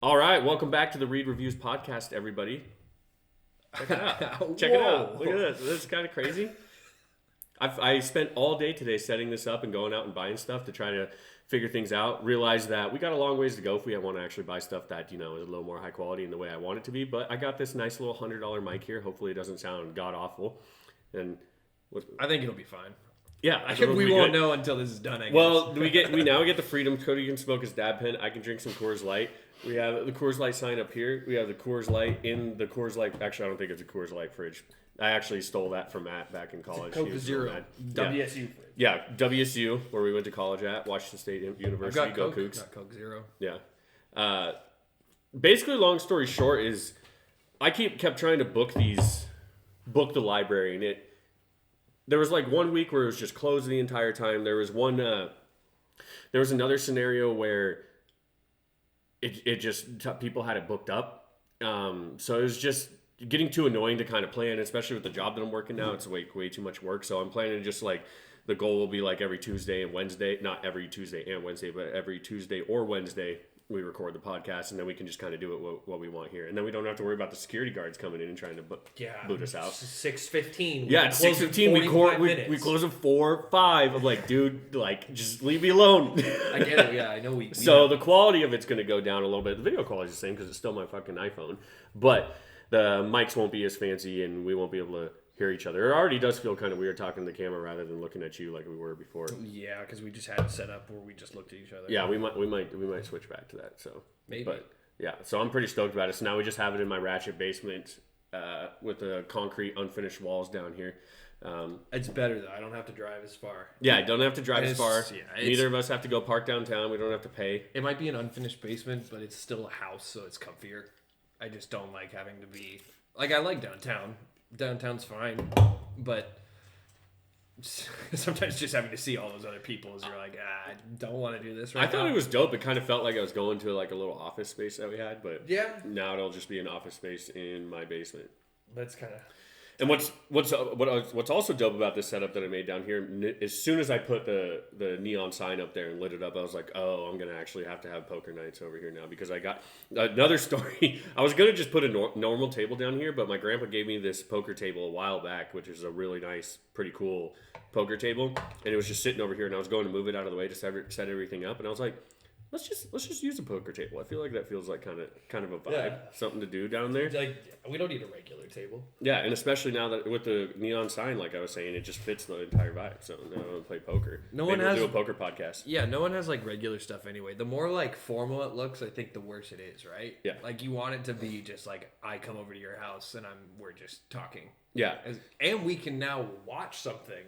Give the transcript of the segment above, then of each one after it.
All right, welcome back to the Read Reviews podcast, everybody. Check it out. Check it out. Look at this. This is kind of crazy. I spent all day today setting this up and going out and buying stuff to try to figure things out. Realized that we got a long ways to go if we want to actually buy stuff that, is a little more high quality in the way I want it to be. But I got this nice little $100 mic here. Hopefully it doesn't sound god-awful. And I think it'll be fine. Yeah, I think we won't know until this is done, I guess. Well, we now get the freedom. Cody can smoke his dab pen. I can drink some Coors Light. We have the Coors Light sign up here. We have the Coors Light in the Coors Light. Actually, I don't think it's a Coors Light fridge. I actually stole that from Matt back in college. Coke Zero. WSU fridge. Yeah, WSU, where we went to college at, Washington State University. I've got Go Coke, Cougs. not Coke Zero. Yeah. Basically, long story short is I kept trying to book the library, and there was like 1 week where it was just closed the entire time. There was another scenario where it just people had it booked up. So it was just getting too annoying to kind of plan, especially with the job that I'm working now. It's way too much work. So I'm planning to just like, the goal will be like every Tuesday and Wednesday, not every Tuesday and Wednesday, but every Tuesday or Wednesday we record the podcast, and then we can just kind of do it what we want here. And then we don't have to worry about the security guards coming in and trying to boot us out. 6:15. Yeah, 6:15. We close at 4, 5. I'm like, dude, like, just leave me alone. I get it. Yeah, I know. So the quality of it's going to go down a little bit. The video quality is the same because it's still my fucking iPhone. But the mics won't be as fancy, and we won't be able to hear each other. It already does feel kind of weird talking to the camera rather than looking at you like we were before. Yeah, because we just had it set up where we just looked at each other. Yeah, we might switch back to that. So maybe. But yeah, so I'm pretty stoked about it. So now we just have it in my ratchet basement with the concrete unfinished walls down here. It's better though. I don't have to drive as far. Yeah, I don't have to drive as far. Yeah, Neither of us have to go park downtown. We don't have to pay. It might be an unfinished basement, but it's still a house, so it's comfier. I just don't like having to be like, I like downtown. Downtown's fine, but sometimes just having to see all those other people is you're like, I don't want to do this right now. I thought it was dope. It kind of felt like I was going to like a little office space that we had, but yeah, now it'll just be an office space in my basement. That's kind of. And what's also dope about this setup that I made down here, as soon as I put the neon sign up there and lit it up, I was like, oh, I'm going to actually have to have poker nights over here now, because I got another story. I was going to just put a normal table down here, but my grandpa gave me this poker table a while back, which is a really nice, pretty cool poker table. And it was just sitting over here, and I was going to move it out of the way to set everything up. And I was like, let's just use a poker table. I feel like that feels like kind of a vibe, something to do down there. Like, we don't need a regular table. Yeah, and especially now that with the neon sign, like I was saying, it just fits the entire vibe. So now I play poker. Maybe we'll do a poker podcast. Yeah, no one has like regular stuff anyway. The more like formal it looks, I think the worse it is, right? Yeah. Like you want it to be just like, I come over to your house and we're just talking. Yeah. And we can now watch something.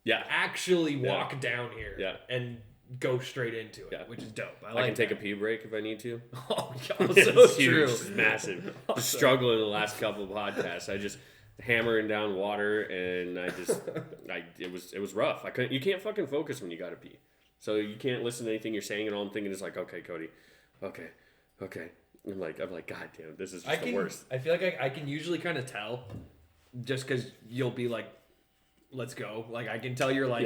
Yeah. Actually walk down here. Yeah. And go straight into it, which is dope. I can take a pee break if I need to. Oh, God, so true. It's massive. Just struggling the last couple of podcasts. I just hammering down water, and it was rough. You can't fucking focus when you gotta pee. So you can't listen to anything you're saying, and all I'm thinking is like, okay, Cody, okay. I'm like, God damn, this is just the worst. I feel like I can usually kind of tell, just because you'll be like, let's go. Like, I can tell you're like,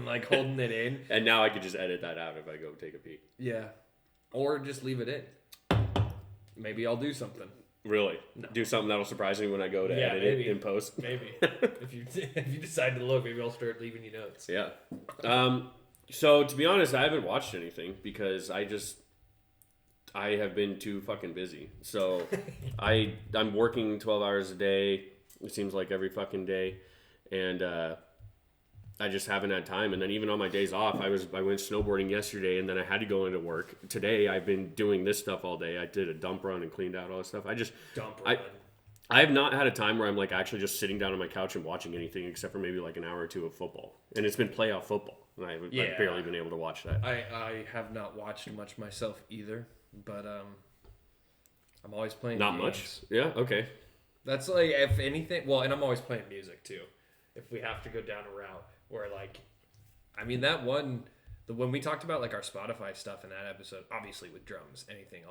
like holding it in. And now I could just edit that out if I go take a pee. Yeah. Or just leave it in. Maybe I'll do something. Really? No. Do something that'll surprise me when I go to edit it in post? Maybe. if you decide to look, maybe I'll start leaving you notes. Yeah. So, to be honest, I haven't watched anything because I have been too fucking busy. So, I'm working 12 hours a day. It seems like every fucking day. And I just haven't had time. And then even on my days off, I went snowboarding yesterday, and then I had to go into work. Today, I've been doing this stuff all day. I did a dump run and cleaned out all this stuff. I have not had a time where I'm like actually just sitting down on my couch and watching anything except for maybe like an hour or two of football. And it's been playoff football, and I've barely been able to watch that. I have not watched much myself either, but I'm always playing Not games. much? Yeah, okay. That's like, if anything, well, and I'm always playing music too. If we have to go down a route where like, I mean when we talked about like our Spotify stuff in that episode, obviously with drums, anything,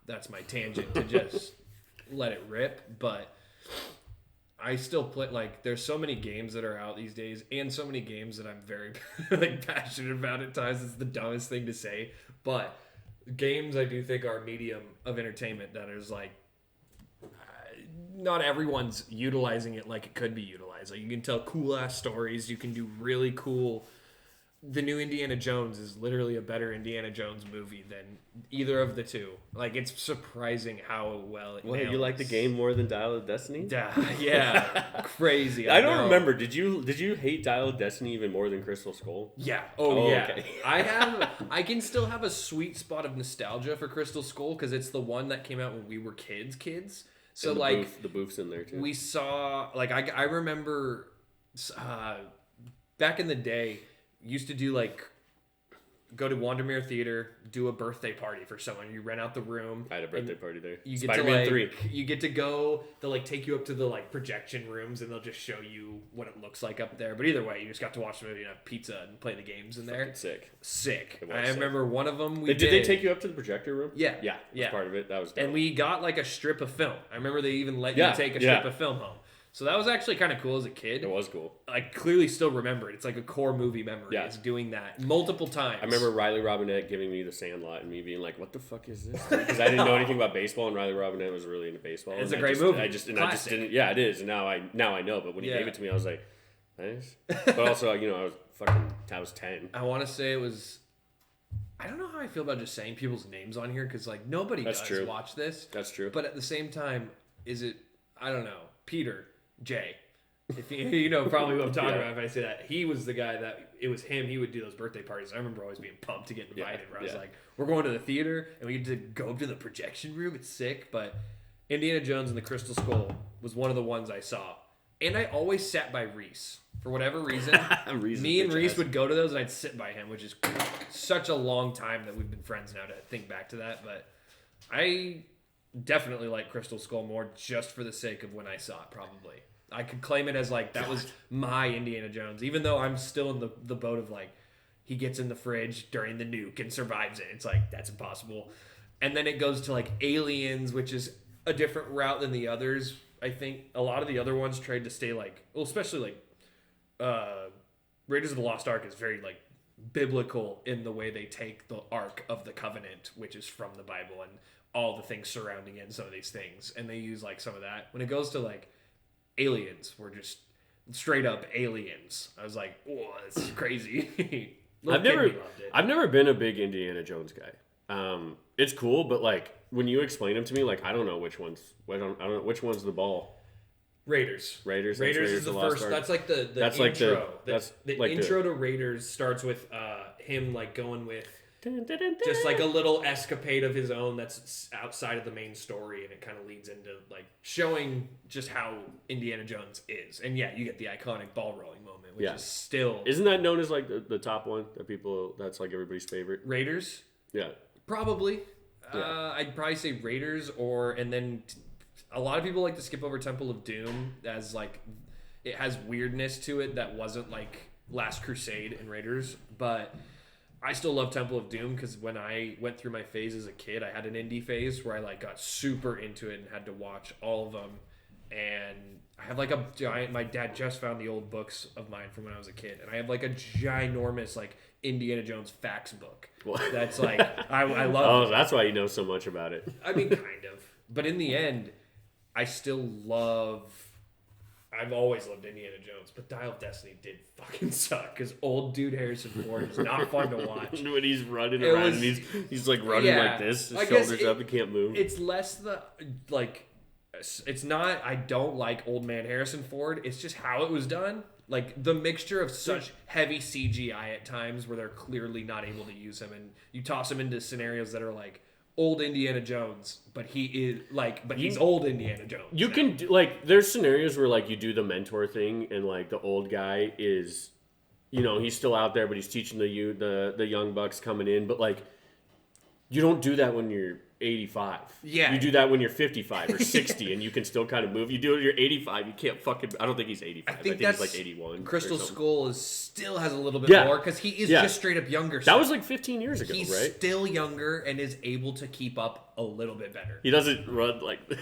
that's my tangent to just let it rip. But I still play, like, there's so many games that are out these days, and so many games that I'm very like passionate about at times. It's the dumbest thing to say, but games I do think are a medium of entertainment that is like not everyone's utilizing it like it could be utilized. Like you can tell cool ass stories, you can do really cool. The new Indiana Jones is literally a better Indiana Jones movie than either of the two. Like it's surprising how well it What, nails. you like the game more than Dial of Destiny? Yeah, crazy. I don't know. remember. Did you hate Dial of Destiny even more than Crystal Skull? Yeah. Oh, Yeah. okay. I can still have a sweet spot of nostalgia for Crystal Skull because it's the one that came out when we were kids. So And like the boof's in there too. we saw like I remember back in the day used to do like go to Wandermere Theater, do a birthday party for someone. You rent out the room. I had a birthday party there. You get Spider-Man to like 3. you get to go. They'll like take you up to the like projection rooms and they'll just show you what it looks like up there. But either way, you just got to watch the movie and have pizza and play the games in there. Fucking sick. Sick. It was I sick. remember one of them. Did they take you up to the projector room? Yeah. Yeah. That's part of it. That was dope. And we got like a strip of film. I remember they even let you Yeah, take a yeah. strip of film home. So that was actually kind of cool as a kid. It was cool. I clearly still remember it. It's like a core movie memory. Yeah. Is doing that multiple times. I remember Riley Robinette giving me the Sandlot and me being like, "What the fuck is this?" Because I didn't know anything about baseball, and Riley Robinette was really into baseball. It's and a great just, movie. I just Classic. didn't. Yeah, it is. And now I know. But when he Yeah. gave it to me, I was like, "Nice." But also, I was 10. I want to say it was. I don't know how I feel about just saying people's names on here because like nobody That's does true. watch this. That's true. But at the same time, is it? I don't know. Peter J. If you know probably what I'm talking Yeah. about if I say that, he was the guy that it was him. He would do those birthday parties. I remember always being pumped to get invited. Where I was Yeah. like, "We're going to the theater and we get to go up to the projection room. It's sick." But Indiana Jones and the Crystal Skull was one of the ones I saw, and I always sat by Reese for whatever reason. Reese Me is and bitch Reese ass. would go to those, and I'd sit by him, which is such a long time that we've been friends now to think back to that. But I definitely like Crystal Skull more just for the sake of when I saw it, probably. I could claim it as like that was my Indiana Jones, even though I'm still in the boat of like he gets in the fridge during the nuke and survives it. It's like that's impossible. And then it goes to like Aliens, which is a different route than the others. I think a lot of the other ones tried to stay like, well, especially like Raiders of the Lost Ark is very like biblical in the way they take the Ark of the Covenant, which is from the Bible, and all the things surrounding it and some of these things, and they use like some of that. When it goes to like Aliens, we're just straight up aliens. I was like, whoa, that's crazy. Little kid, we loved it. I've never been a big Indiana Jones guy. It's cool, but like when you explain them to me, like I don't know which ones. I don't know which one's the ball. Raiders. Raiders. Raiders is of the Lost first. Ark. That's like the That's like the- intro. that's the like the- intro to Raiders starts with him like going with Dun, dun, dun, just dun. like a little escapade of his own that's outside of the main story, and it kind of leads into like showing just how Indiana Jones is. And yeah, you get the iconic ball rolling moment, which Yeah. is still Isn't that known as like the top one that people? That's like everybody's favorite. Raiders. Yeah. Probably. Yeah. I'd probably say Raiders, and then a lot of people like to skip over Temple of Doom as like it has weirdness to it that wasn't like Last Crusade and Raiders, but I still love Temple of Doom because when I went through my phase as a kid, I had an indie phase where I like got super into it and had to watch all of them. And I have like a giant. My dad just found the old books of mine from when I was a kid, and I have like a ginormous like Indiana Jones facts book. What? That's like I love. Oh, that's why you know so much about it. I mean, kind of. But in the end, I still love. I've always loved Indiana Jones, but Dial of Destiny did fucking suck because old dude Harrison Ford is not fun to watch. When he's running It around was- and he's like running Yeah. like this, his I guess shoulders up, he can't move. It's less the like. It's not. I don't like old man Harrison Ford. It's just how it was done. Like the mixture of such heavy CGI at times where they're clearly not able to use him, and you toss him into scenarios that are like old Indiana Jones, but he is like, but he's old Indiana Jones. You now. can do, like there's scenarios where like you do the mentor thing and like the old guy is, you know, he's still out there but he's teaching the young bucks coming in, but like you don't do that when you're 85. Yeah. You do that when you're 55 or 60 and you can still kind of move. You do it when you're 85, you can't fucking I don't think he's 85. I think that's he's like 81. Crystal or something. Skull still has a little bit Yeah. more because he is Yeah. just straight up younger. That was like 15 years ago, He's right? still younger and is able to keep up a little bit better. He doesn't run like this.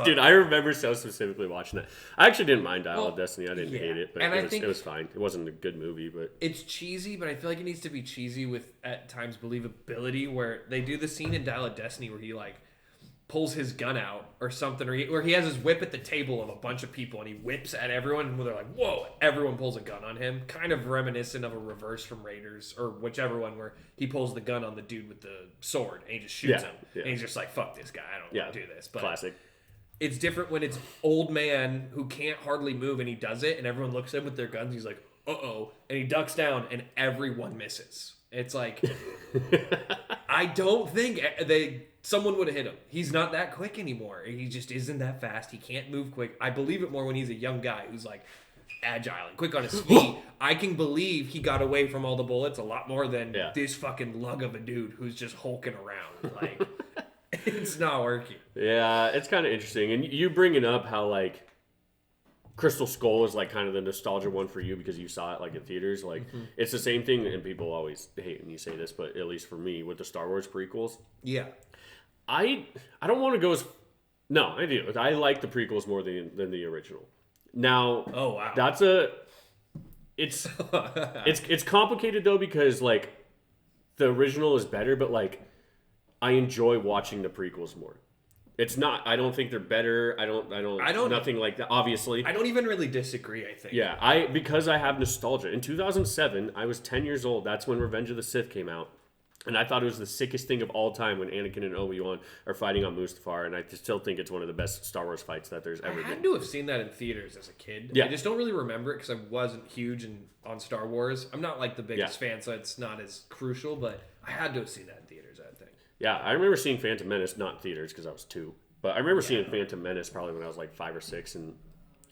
Dude, I remember so specifically watching that. I actually didn't mind Dial of Destiny. I didn't hate it, but and it was fine. It wasn't a good movie, but... It's cheesy, but I feel like it needs to be cheesy with, at times, believability, where they do the scene in Dial of Destiny where he, like, pulls his gun out or something, or he has his whip at the table of a bunch of people and he whips at everyone and they're like, whoa, everyone pulls a gun on him. Kind of reminiscent of a Reverse from Raiders or whichever one where he pulls the gun on the dude with the sword and he just shoots him. Yeah. And he's just like, fuck this guy, I don't want to do this. But classic. It's different when it's old man who can't hardly move and he does it and everyone looks at him with their guns. He's like, uh-oh. And he ducks down and everyone misses. It's like, I don't think someone would have hit him. He's not that quick anymore. He just isn't that fast. He can't move quick. I believe it more when he's a young guy who's like agile and quick on his feet. I can believe he got away from all the bullets a lot more than this fucking lug of a dude who's just hulking around. Like, it's not working. Yeah, it's kind of interesting. And you bringing up how, like, Crystal Skull is like kind of the nostalgia one for you because you saw it like in theaters. Like it's the same thing, and people always hate when you say this, but at least for me with the Star Wars prequels, I don't want to go as I do. I like the prequels more than the original. Now, that's it's complicated though because like the original is better, but like I enjoy watching the prequels more. It's not. I don't think they're better. I don't. Nothing like that. Obviously, I don't even really disagree. I think. Yeah, because I have nostalgia. In 2007, I was 10 years old. That's when Revenge of the Sith came out, and I thought it was the sickest thing of all time when Anakin and Obi-Wan are fighting on Mustafar. And I still think it's one of the best Star Wars fights that there's ever been. I had to have seen that in theaters as a kid. Yeah. I just don't really remember it because I wasn't huge on Star Wars. I'm not like the biggest fan, so it's not as crucial. But I had to have seen that in theaters. I think. Yeah, I remember seeing Phantom Menace, not in theaters because I was 2. But I remember seeing Phantom Menace probably when I was like 5 or 6 and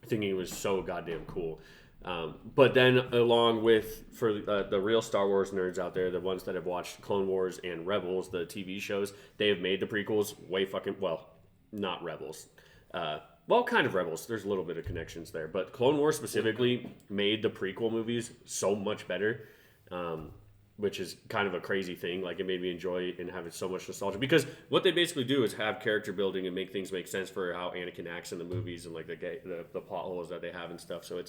thinking it was so goddamn cool. But then along with, for the real Star Wars nerds out there, the ones that have watched Clone Wars and Rebels, the TV shows, they have made the prequels way fucking, well, not Rebels. Kind of Rebels. There's a little bit of connections there. But Clone Wars specifically made the prequel movies so much better. Which is kind of a crazy thing. Like, it made me enjoy and have so much nostalgia. Because what they basically do is have character building and make things make sense for how Anakin acts in the movies and, like, the plot holes that they have and stuff. So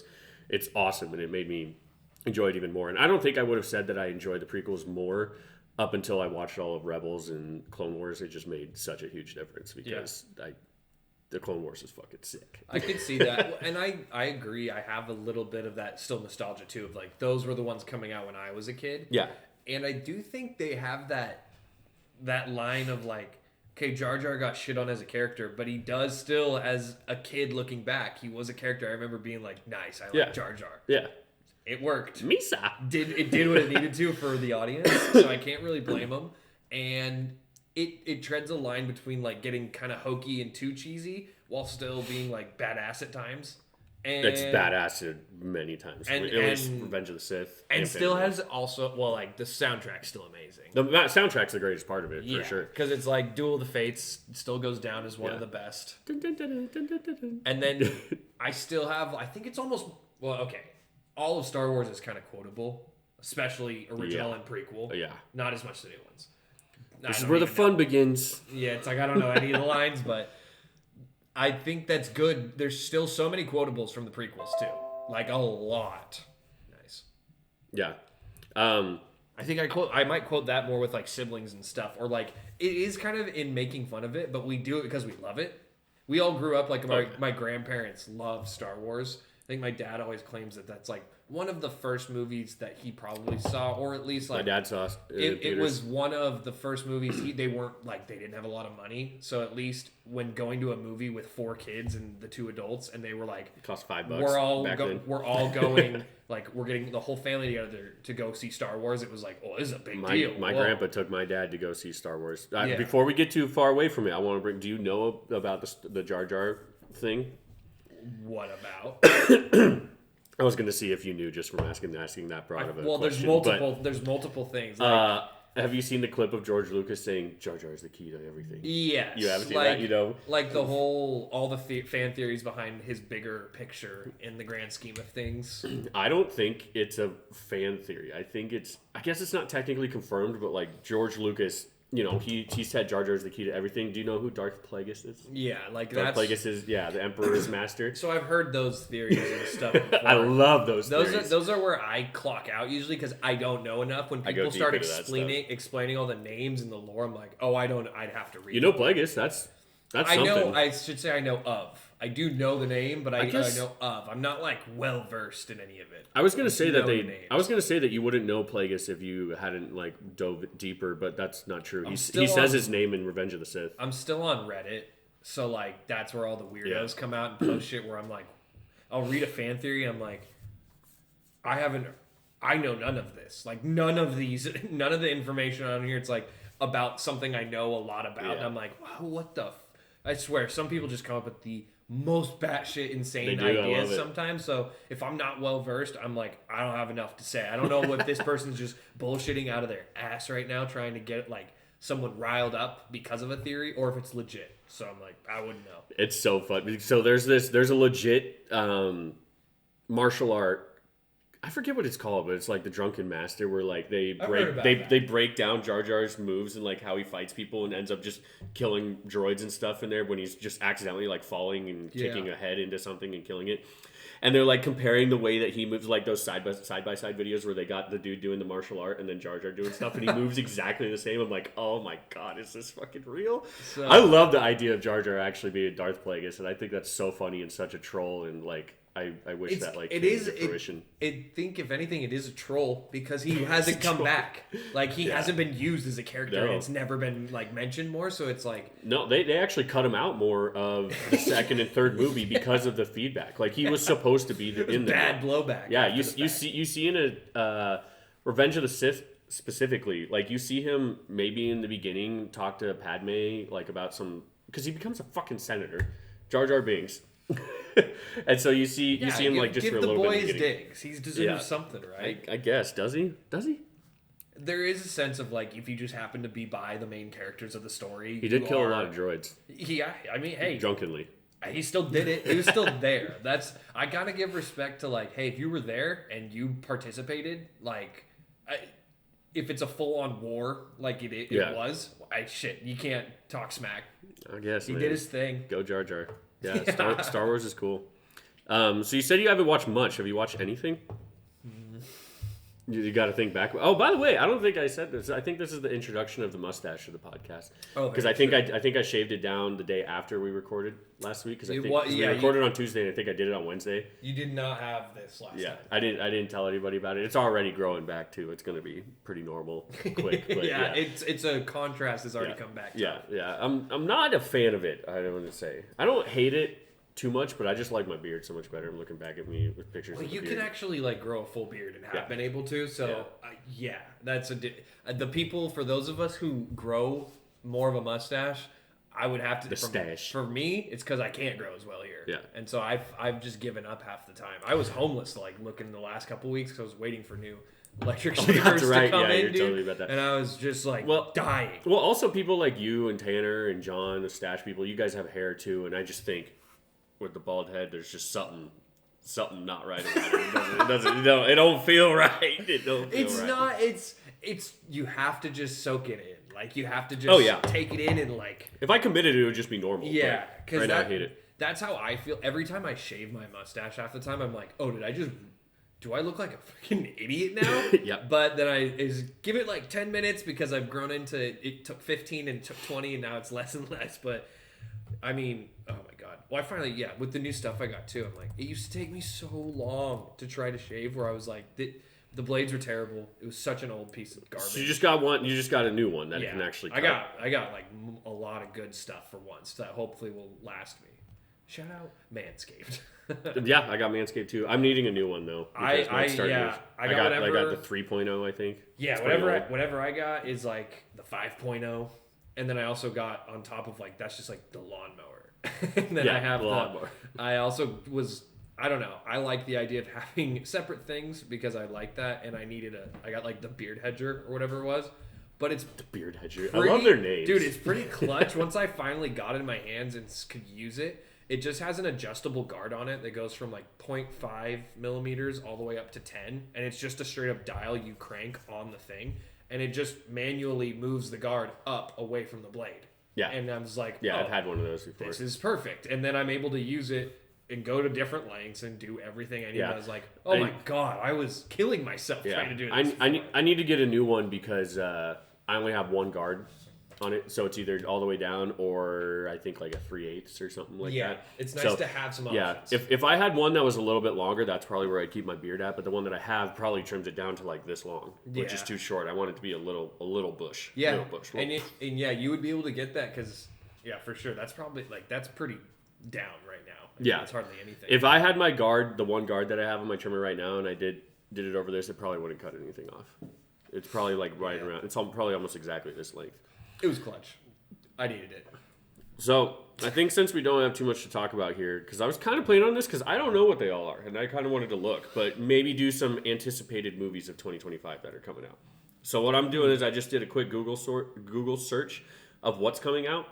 it's awesome, and it made me enjoy it even more. And I don't think I would have said that I enjoyed the prequels more up until I watched all of Rebels and Clone Wars. It just made such a huge difference because the Clone Wars is fucking sick. I could see that. And I agree. I have a little bit of that still nostalgia, too. Of like, those were the ones coming out when I was a kid. Yeah. And I do think they have that line of like, okay, Jar Jar got shit on as a character, but he does still, as a kid looking back, he was a character I remember being like, nice, I like Jar Jar. Yeah. It worked. Misa. It did what it needed to for the audience, so I can't really blame them. And it treads a line between like getting kind of hokey and too cheesy while still being like badass at times. And it's badass many times. At least Revenge of the Sith. And still has also, well, like the soundtrack's still amazing. The soundtrack's the greatest part of it, for sure. Because it's like Duel of the Fates still goes down as one of the best. And then I still have, I think it's almost, well, okay. All of Star Wars is kind of quotable, especially original and prequel. Yeah. Not as much the new ones. This is where the fun begins. Yeah, it's like I don't know any of the lines, but I think that's good. There's still so many quotables from the prequels too, like a lot. Nice. Yeah. I think I might quote that more with like siblings and stuff, or like it is kind of in making fun of it, but we do it because we love it. We all grew up like my grandparents love Star Wars. I think my dad always claims that that's like one of the first movies that he probably saw, or at least like my dad saw it was one of the first movies. They weren't like, they didn't have a lot of money, so at least when going to a movie with 4 kids and the 2 adults, and they were like, it cost $5. We're all going like we're getting the whole family together to go see Star Wars. It was like, oh, this is a big deal. My grandpa took my dad to go see Star Wars. Before we get too far away from it, I want to bring. Do you know about the Jar Jar thing? What about? I was going to see if you knew just from asking that broad of a question. There's multiple things. Have you seen the clip of George Lucas saying Jar Jar is the key to everything? Yes. You haven't seen that, you know? Like all the fan theories behind his bigger picture in the grand scheme of things. I don't think it's a fan theory. I guess it's not technically confirmed, but like George Lucas he said Jar Jar is the key to everything. Do you know who Darth Plagueis is? Yeah, like Darth that's. Plagueis is the Emperor's master. So I've heard those theories and stuff before. I love those theories. Those are where I clock out usually because I don't know enough. When people start explaining all the names and the lore, I'm like, oh, I'd have to read. Plagueis. That's I something. know. I should say I know of. I do know the name, but I know of. I'm not like well versed in any of it. I was gonna say that you wouldn't know Plagueis if you hadn't like dove deeper, but that's not true. He says his name in Revenge of the Sith. I'm still on Reddit, so like that's where all the weirdos come out and post shit. Where I'm like, I'll read a fan theory. I'm like, I know none of this. Like none of the information on here. It's like about something I know a lot about. Yeah. And I'm like, wow, what the. I swear, some people just come up with the most batshit insane They do, ideas sometimes. So if I'm not well versed, I'm like, I don't have enough to say. I don't know what this person's just bullshitting out of their ass right now, trying to get like someone riled up because of a theory, or if it's legit. So I'm like, I wouldn't know. It's so fun. So there's a legit martial art. I forget what it's called, but it's like the Drunken Master, where like they break down Jar Jar's moves and like how he fights people and ends up just killing droids and stuff in there when he's just accidentally like falling and kicking a head into something and killing it. And they're like comparing the way that he moves, like those side by side videos where they got the dude doing the martial art and then Jar Jar doing stuff, and he moves exactly the same. I'm like, oh my god, is this fucking real? So, I love the idea of Jar Jar actually being Darth Plagueis, and I think that's so funny and such a troll, and like I wish that like it is to fruition. I think if anything, it is a troll because he hasn't come back. Like he hasn't been used as a character. No. And it's never been like mentioned more. So it's like no, they actually cut him out more of the second and third movie because of the feedback. Like he was supposed to be in the bad blowback. Yeah, you see in a Revenge of the Sith specifically, like you see him maybe in the beginning talk to Padme like about some because he becomes a fucking senator, Jar Jar Binks. And so you see him like just for a little bit. Give the boy his digs. He deserves something, right? I guess. Does he? There is a sense of like if you just happen to be by the main characters of the story. He did kill a lot of droids. Yeah, I mean, hey, drunkenly. He still did it. He was still there. I gotta give respect to like, hey, if you were there and you participated, like, if it's a full on war like it was, you can't talk smack. I guess he did his thing. Go Jar Jar. Yeah, Star Wars is cool. So you said you haven't watched much. Have you watched anything? You got to think back. Oh, by the way, I don't think I said this. I think this is the introduction of the mustache of the podcast. Oh, because I think I shaved it down the day after we recorded last week. Because we recorded on Tuesday, and I think I did it on Wednesday. You did not have this last. Yeah, I didn't tell anybody about it. It's already growing back too. It's going to be pretty normal, quick. But yeah, it's a contrast has already come back. Yeah. I'm not a fan of it. I don't want to say. I don't hate it too much, but I just like my beard so much better. I'm looking back at me with pictures. Well, of the beard. Can actually like grow a full beard and have been able to. So that's the people. For those of us who grow more of a mustache, I would have to. The stash. For me, it's because I can't grow as well here. Yeah. And so I've just given up half the time. I was homeless like looking the last couple weeks because I was waiting for new electric shavers to come in, dude. Totally about that. And I was just like dying. Well, also people like you and Tanner and John, the stash people, you guys have hair too, and I just think. With the bald head, there's just something not right about it. It doesn't. It don't feel right. It don't. It's right. Not. It's. You have to just soak it in. Like you have to just take it in and like. If I committed, it would just be normal. Yeah, because right now I hate it. That's how I feel every time I shave my mustache. Half the time I'm like, oh, do I look like a freaking idiot now? Yeah. But then give it like 10 minutes because I've grown into it. Took 15 and took 20 and now it's less and less. But I mean, oh my god. Well, I finally, with the new stuff I got too, I'm like, it used to take me so long to try to shave where I was like, the blades were terrible. It was such an old piece of garbage. So you just got one. You just got a new one that can actually cut. I got like a lot of good stuff for once that hopefully will last me. Shout out Manscaped. Yeah, I got Manscaped too. I'm needing a new one though. I got the 3.0, I think. Yeah, whatever I got is like the 5.0. And then I also got on top of like that's just like the lawnmower. And then I have the lawnmower. I also I don't know. I like the idea of having separate things because I like that, and I got like the beard hedger or whatever it was. But it's the beard hedger. I love their names, dude. It's pretty clutch. Once I finally got it in my hands and could use it, it just has an adjustable guard on it that goes from like 0.5 millimeters all the way up to 10, and it's just a straight up dial you crank on the thing. and it just manually moves the guard up away from the blade. Yeah. And I was like, Yeah, oh, I've had one of those before. this is perfect. And then I'm able to use it and go to different lengths and do everything I need. Yeah. I was like, oh my God, I was killing myself trying to do this. I need to get a new one because I only have one guard on it, so it's either all the way down or I think like a 3/8 or something like that. It's nice to have some options. Yeah, if I had one that was a little bit longer, that's probably where I'd keep my beard at. But the one that I have probably trims it down to like this long, which is too short. I want it to be a little bush. Yeah, little bush. and you would be able to get that because for sure that's probably that's pretty down right now. Yeah, it's hardly anything. If I had my guard, the one guard that I have on my trimmer right now, and I did it over this, it probably wouldn't cut anything off. It's probably like right around. It's probably almost exactly this length. It was clutch. I needed it. So I think since we don't have too much to talk about here, because I was kind of planning on this because I don't know what they all are, and I kind of wanted to look, but maybe do some anticipated movies of 2025 that are coming out. So what I'm doing is I just did a quick Google search of what's coming out,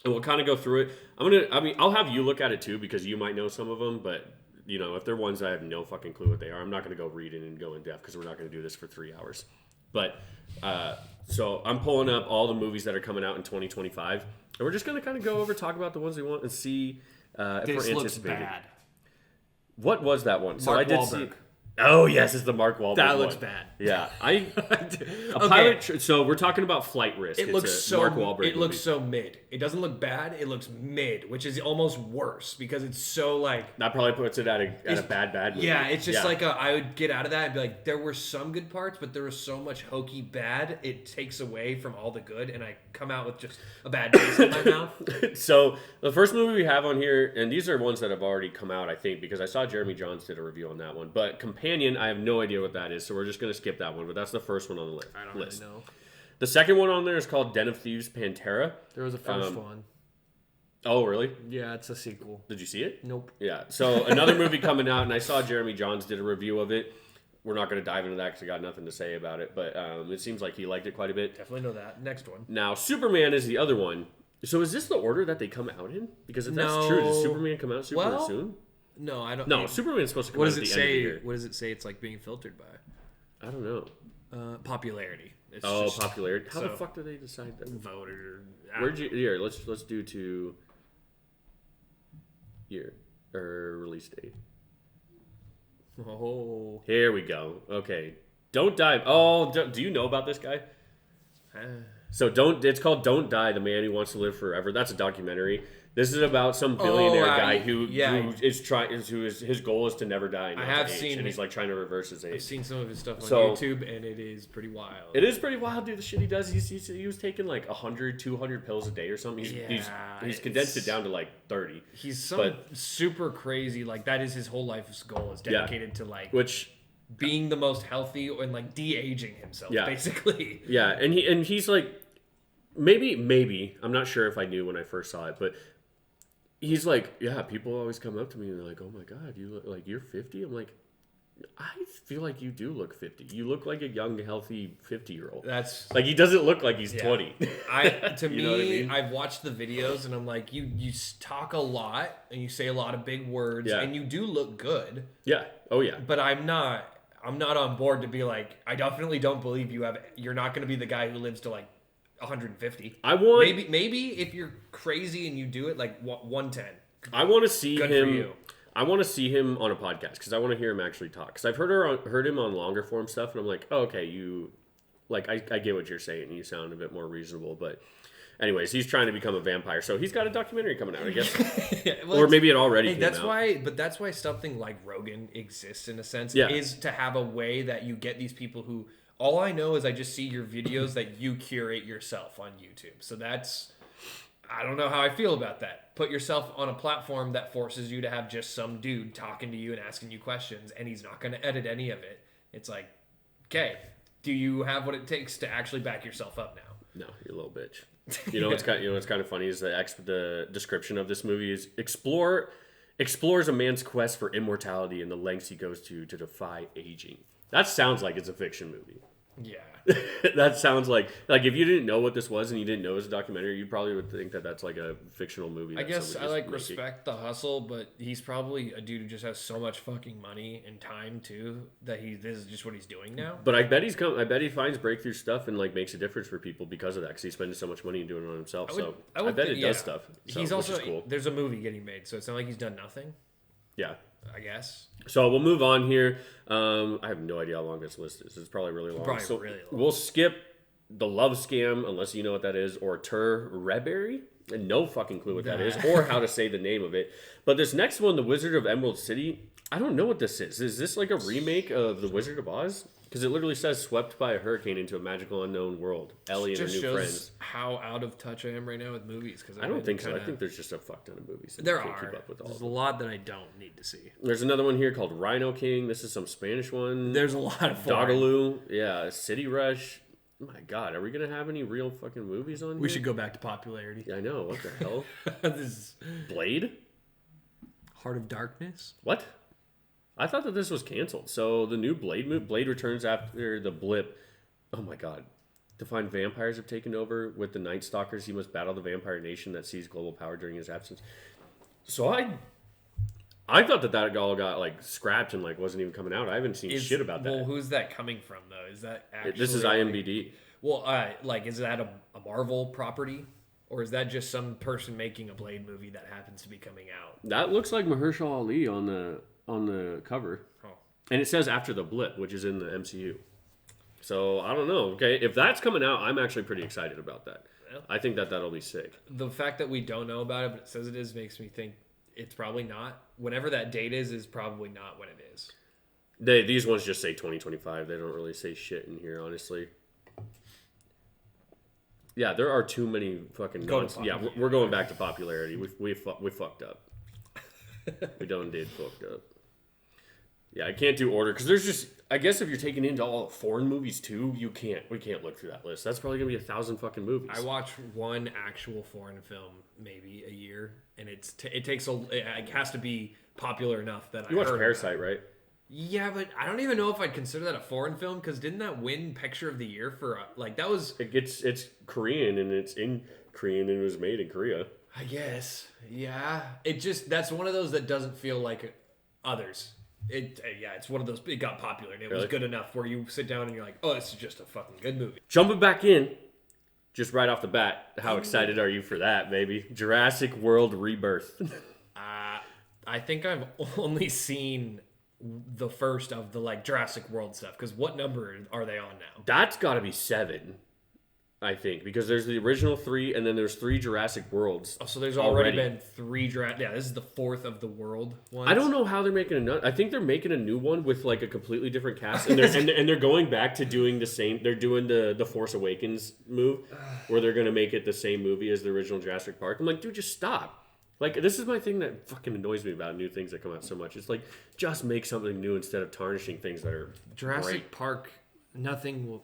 and we'll kind of go through it. I'll have you look at it too because you might know some of them, but if they're ones I have no fucking clue what they are, I'm not going to go read it and go in depth because we're not going to do this for 3 hours. But so I'm pulling up all the movies that are coming out in 2025, and we're just going to kind of go over, talk about the ones we want, and see if This we're looks anticipating. bad. What was that one? Mark Wahlberg. Oh yes, it's the Mark Wahlberg. That looks one. bad. Yeah, Okay. pilot. So we're talking about Flight Risk. It looks so Mark Wahlberg. It looks so mid. It doesn't look bad. It looks mid, which is almost worse because it's so like. That probably puts it at a bad movie. Yeah, it's just like I would get out of that and be like, there were some good parts, but there was so much hokey bad. It takes away from all the good, and I come out with just a bad taste in my mouth. So the first movie we have on here, and these are ones that have already come out, I think, because I saw Jeremy Johns did a review on that one. But Companion, I have no idea what that is, so we're just going to skip that one. But that's the first one on the list. I don't really know. The second one on there is called Den of Thieves Pantera. There was a first one. Oh, really? Yeah, it's a sequel. Did you see it? Nope. Yeah. So another movie coming out, and I saw Jeremy Johns did a review of it. We're not going to dive into that because I got nothing to say about it, but it seems like he liked it quite a bit. Definitely know that. Next one. Now, Superman is the other one. So is this the order that they come out in? Because if that's true, does Superman come out super soon? No, I don't. No, Superman's supposed to come out at the end of the year. What does it say? It's like being filtered by I don't know. popularity. It's just, popularity. How the fuck do they decide that? Voted. Where'd you? Here, let's do to year or release date. Oh. Here we go. Okay, Don't Die. Oh, do you know about this guy? So it's called Don't Die, the Man Who Wants to Live Forever. That's a documentary. This is about some billionaire guy who his goal is to never die. And I have age, seen and he's like trying to reverse his age. I've seen some of his stuff on YouTube, and it is pretty wild. It is pretty wild, dude. The shit he does. He was taking like 100, 200 pills a day or something. He's condensed it down to like 30. He's super crazy. Like that is his whole life's goal. Is dedicated to like being the most healthy and like de-aging himself, basically. Yeah, and he's like maybe I'm not sure if I knew when I first saw it, but he's like, yeah, people always come up to me and they're like, oh my God, you look like you're 50. I'm like, I feel like you do look 50. You look like a young, healthy 50-year-old. That's like, he doesn't look like he's 20. To me, know what I mean? I've watched the videos and I'm like, you talk a lot and you say a lot of big words and you do look good. Yeah. Oh yeah. But I'm not on board to be like, I definitely don't believe you're not going to be the guy who lives to like 150. I want maybe if you're crazy and you do it like 110. I want to see Good him. For you. I want to see him on a podcast because I want to hear him actually talk. Because I've heard him on longer form stuff, and I'm like, oh, okay, you like I get what you're saying. You sound a bit more reasonable, but anyways, he's trying to become a vampire, so he's got a documentary coming out, I guess, or maybe it already came out. That's why something like Rogan exists in a sense. Is to have a way that you get these people who. All I know is I just see your videos that you curate yourself on YouTube. So I don't know how I feel about that. Put yourself on a platform that forces you to have just some dude talking to you and asking you questions, and he's not going to edit any of it. It's like, okay, do you have what it takes to actually back yourself up now? No, you're a little bitch. You know what's kind of funny is the description of this movie is explores a man's quest for immortality and the lengths he goes to defy aging. That sounds like it's a fiction movie. Yeah. That sounds like if you didn't know what this was and you didn't know it was a documentary, you probably would think that that's like a fictional movie. I guess I like making. respect the hustle, but he's probably a dude who just has so much fucking money and time too that this is just what he's doing now. But I bet I bet he finds breakthrough stuff and like makes a difference for people because of that. Because he's spending so much money and doing it on himself. I bet it does stuff. So, He's also which is cool. There's a movie getting made, so it's not like he's done nothing. Yeah. I guess. So we'll move on here. I have no idea how long this list is. It's probably really long. Probably really long. We'll skip the Love Scam, unless you know what that is, or Ter Reberry. And no fucking clue what that is, or how to say the name of it. But this next one, The Wizard of Emerald City, I don't know what this is. Is this like a remake of The Wizard of Oz? Because it literally says swept by a hurricane into a magical unknown world. Ellie and her new friends. How out of touch I am right now with movies. Cause I don't think so. I think there's just a fuck ton of movies. There can't are. Keep up with all There's of a them. lot that I don't need to see. There's another one here called Rhino King. This is some Spanish one. There's a lot of foreign. Dogaloo. Yeah. City Rush. My God, are we gonna have any real fucking movies on? We here? should go back to popularity. Yeah, I know. What the hell? This is Blade? Heart of Darkness. What? I thought that this was canceled. So the new Blade movie, Blade returns after the blip. Oh my God. To find vampires have taken over with the Night Stalkers, he must battle the vampire nation that seized global power during his absence. So I thought that all got like scrapped and like wasn't even coming out. I haven't seen shit about that. Well, who's that coming from though? Is that actually This is IMDb. Is that a Marvel property? Or is that just some person making a Blade movie that happens to be coming out? That looks like Mahershala Ali on the cover. Oh. And it says after the blip, which is in the MCU. So I don't know. Okay, if that's coming out, I'm actually pretty excited about that. Yeah. I think that'll be sick. The fact that we don't know about it, but it says it is, makes me think it's probably not. Whenever that date is probably not when it is. These ones just say 2025. They don't really say shit in here, honestly. Yeah, there are too many fucking. Yeah, we're going back to popularity. We fucked up. We done did fucked up. Yeah, I can't do order because there's just. I guess if you're taking into all foreign movies too, we can't look through that list. That's probably gonna be 1,000 fucking movies. I watch one actual foreign film maybe a year, and it has to be popular enough that you watch Parasite, right? Yeah, but I don't even know if I'd consider that a foreign film because didn't that win Picture of the Year for that was? It's Korean and it's in Korean and it was made in Korea. I guess, yeah. That's one of those that doesn't feel like others. It's one of those. It got popular and it was good enough where you sit down and you're like, oh, this is just a fucking good movie. Jumping back in, just right off the bat, how excited are you for that, baby? Jurassic World Rebirth. I think I've only seen the first of the Jurassic World stuff because what number are they on now? That's got to be 7, I think, because there's the original 3 and then there's 3 Jurassic Worlds. Oh, so there's already been 3 Jurassic. Yeah, this is the 4th of the world ones. I don't know how they're making another. I think they're making a new one with like a completely different cast, and they're going back to doing the same. They're doing the Force Awakens move, where they're gonna make it the same movie as the original Jurassic Park. I'm like, dude, just stop. Like, this is my thing that fucking annoys me about new things that come out so much. It's like, just make something new instead of tarnishing things that are Jurassic great. Park. Nothing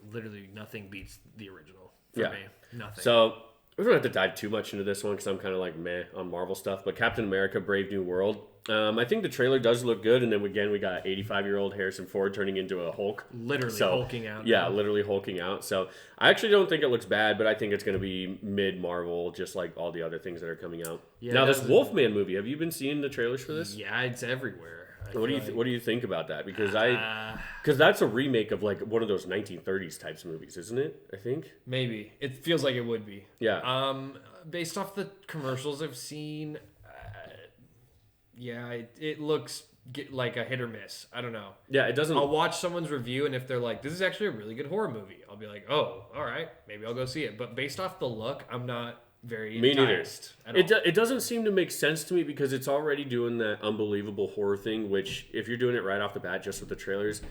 beats the original for me. Nothing. So we don't have to dive too much into this one because I'm kind of like meh on Marvel stuff. But Captain America: Brave New World. I think the trailer does look good, and then again we got 85-year-old Harrison Ford turning into a Hulk, literally hulking out. Yeah, literally hulking out. So I actually don't think it looks bad, but I think it's going to be mid Marvel, just like all the other things that are coming out. Yeah, now this Wolfman movie, have you been seeing the trailers for this? Yeah, it's everywhere. What do you think about that? Because that's a remake of like one of those 1930s types of movies, isn't it? I think maybe it feels like it would be. Yeah. Based off the commercials I've seen, it looks like a hit or miss. I don't know. Yeah, it doesn't. I'll watch someone's review, and if they're like, "This is actually a really good horror movie," I'll be like, "Oh, all right, maybe I'll go see it." But based off the look, I'm not very enticed at all. It doesn't seem to make sense to me because it's already doing that unbelievable horror thing, which if you're doing it right off the bat just with the trailers,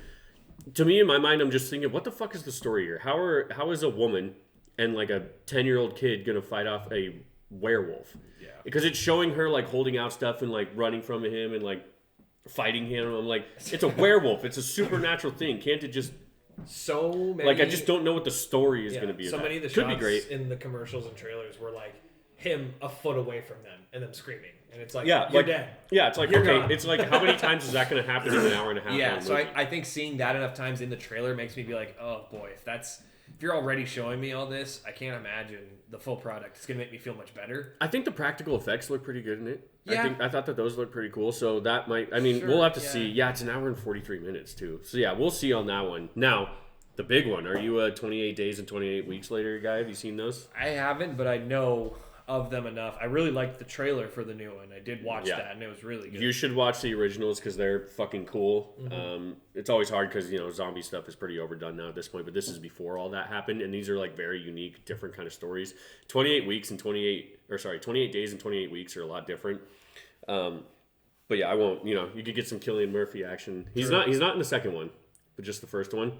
to me in my mind I'm just thinking, what the fuck is the story here? How is a woman and like a 10-year-old kid gonna fight off a werewolf? Yeah. Because it's showing her like holding out stuff and like running from him and like fighting him. I'm like, it's a werewolf. It's a supernatural thing. Can't it just so many? Like, I just don't know what the story is going to be. So many of the could shots be great in the commercials and trailers were like him a foot away from them and them screaming, and it's like, Yeah, you're like, dead. Yeah, it's like, You're okay, gone. it's like, how many times is that going to happen in an hour and a half? Yeah, long so movie? I think seeing that enough times in the trailer makes me be like, oh boy, if you're already showing me all this, I can't imagine the full product. It's gonna make me feel much better. I think the practical effects look pretty good in it. Yeah. I thought that those look pretty cool. So that might, I mean, Sure, we'll have to yeah. see. Yeah, it's an hour and 43 minutes too. So yeah, we'll see on that one. Now, the big one. Are you a 28 days and 28 weeks later guy? Have you seen those? I haven't, but I know of them enough. I really liked the trailer for the new one. I did watch Yeah. that, and it was really good. You should watch the originals because they're fucking cool. Mm-hmm. It's always hard because zombie stuff is pretty overdone now at this point. But this is before all that happened, and these are like very unique, different kind of stories. 28 days and 28 weeks are a lot different. But yeah, I won't. You could get some Cillian Murphy action. He's not in the second one, but just the first one.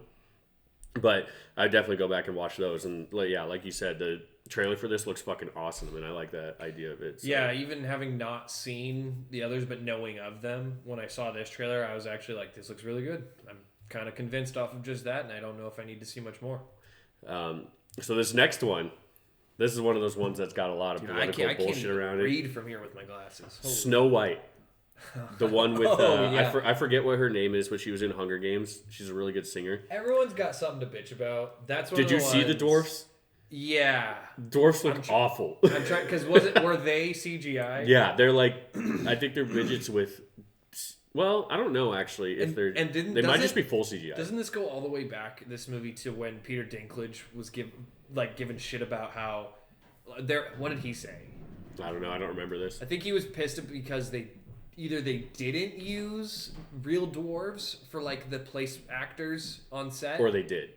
But I definitely go back and watch those. And like you said, the trailer for this looks fucking awesome, and I like that idea of it. So. Yeah, even having not seen the others but knowing of them, when I saw this trailer, I was actually like, this looks really good. I'm kind of convinced off of just that, and I don't know if I need to see much more. So this next one, this is one of those ones that's got a lot of political I bullshit can't around it. read from here with my glasses. Holy Snow White. The one with yeah. I forget what her name is, but she was in Hunger Games. She's a really good singer. Everyone's got something to bitch about. That's one Did of the you see the ones- dwarfs? Yeah, Dwarfs look awful. I'm trying because were they CGI? Yeah, they're like I think they're midgets with. Well, I don't know actually if they're. and they might doesn't- just be full CGI. Doesn't this go all the way back, this movie, to when Peter Dinklage was given shit about how what did he say? I don't know. I don't remember this. I think he was pissed because they didn't use real dwarves for like the place actors on set, Or they did.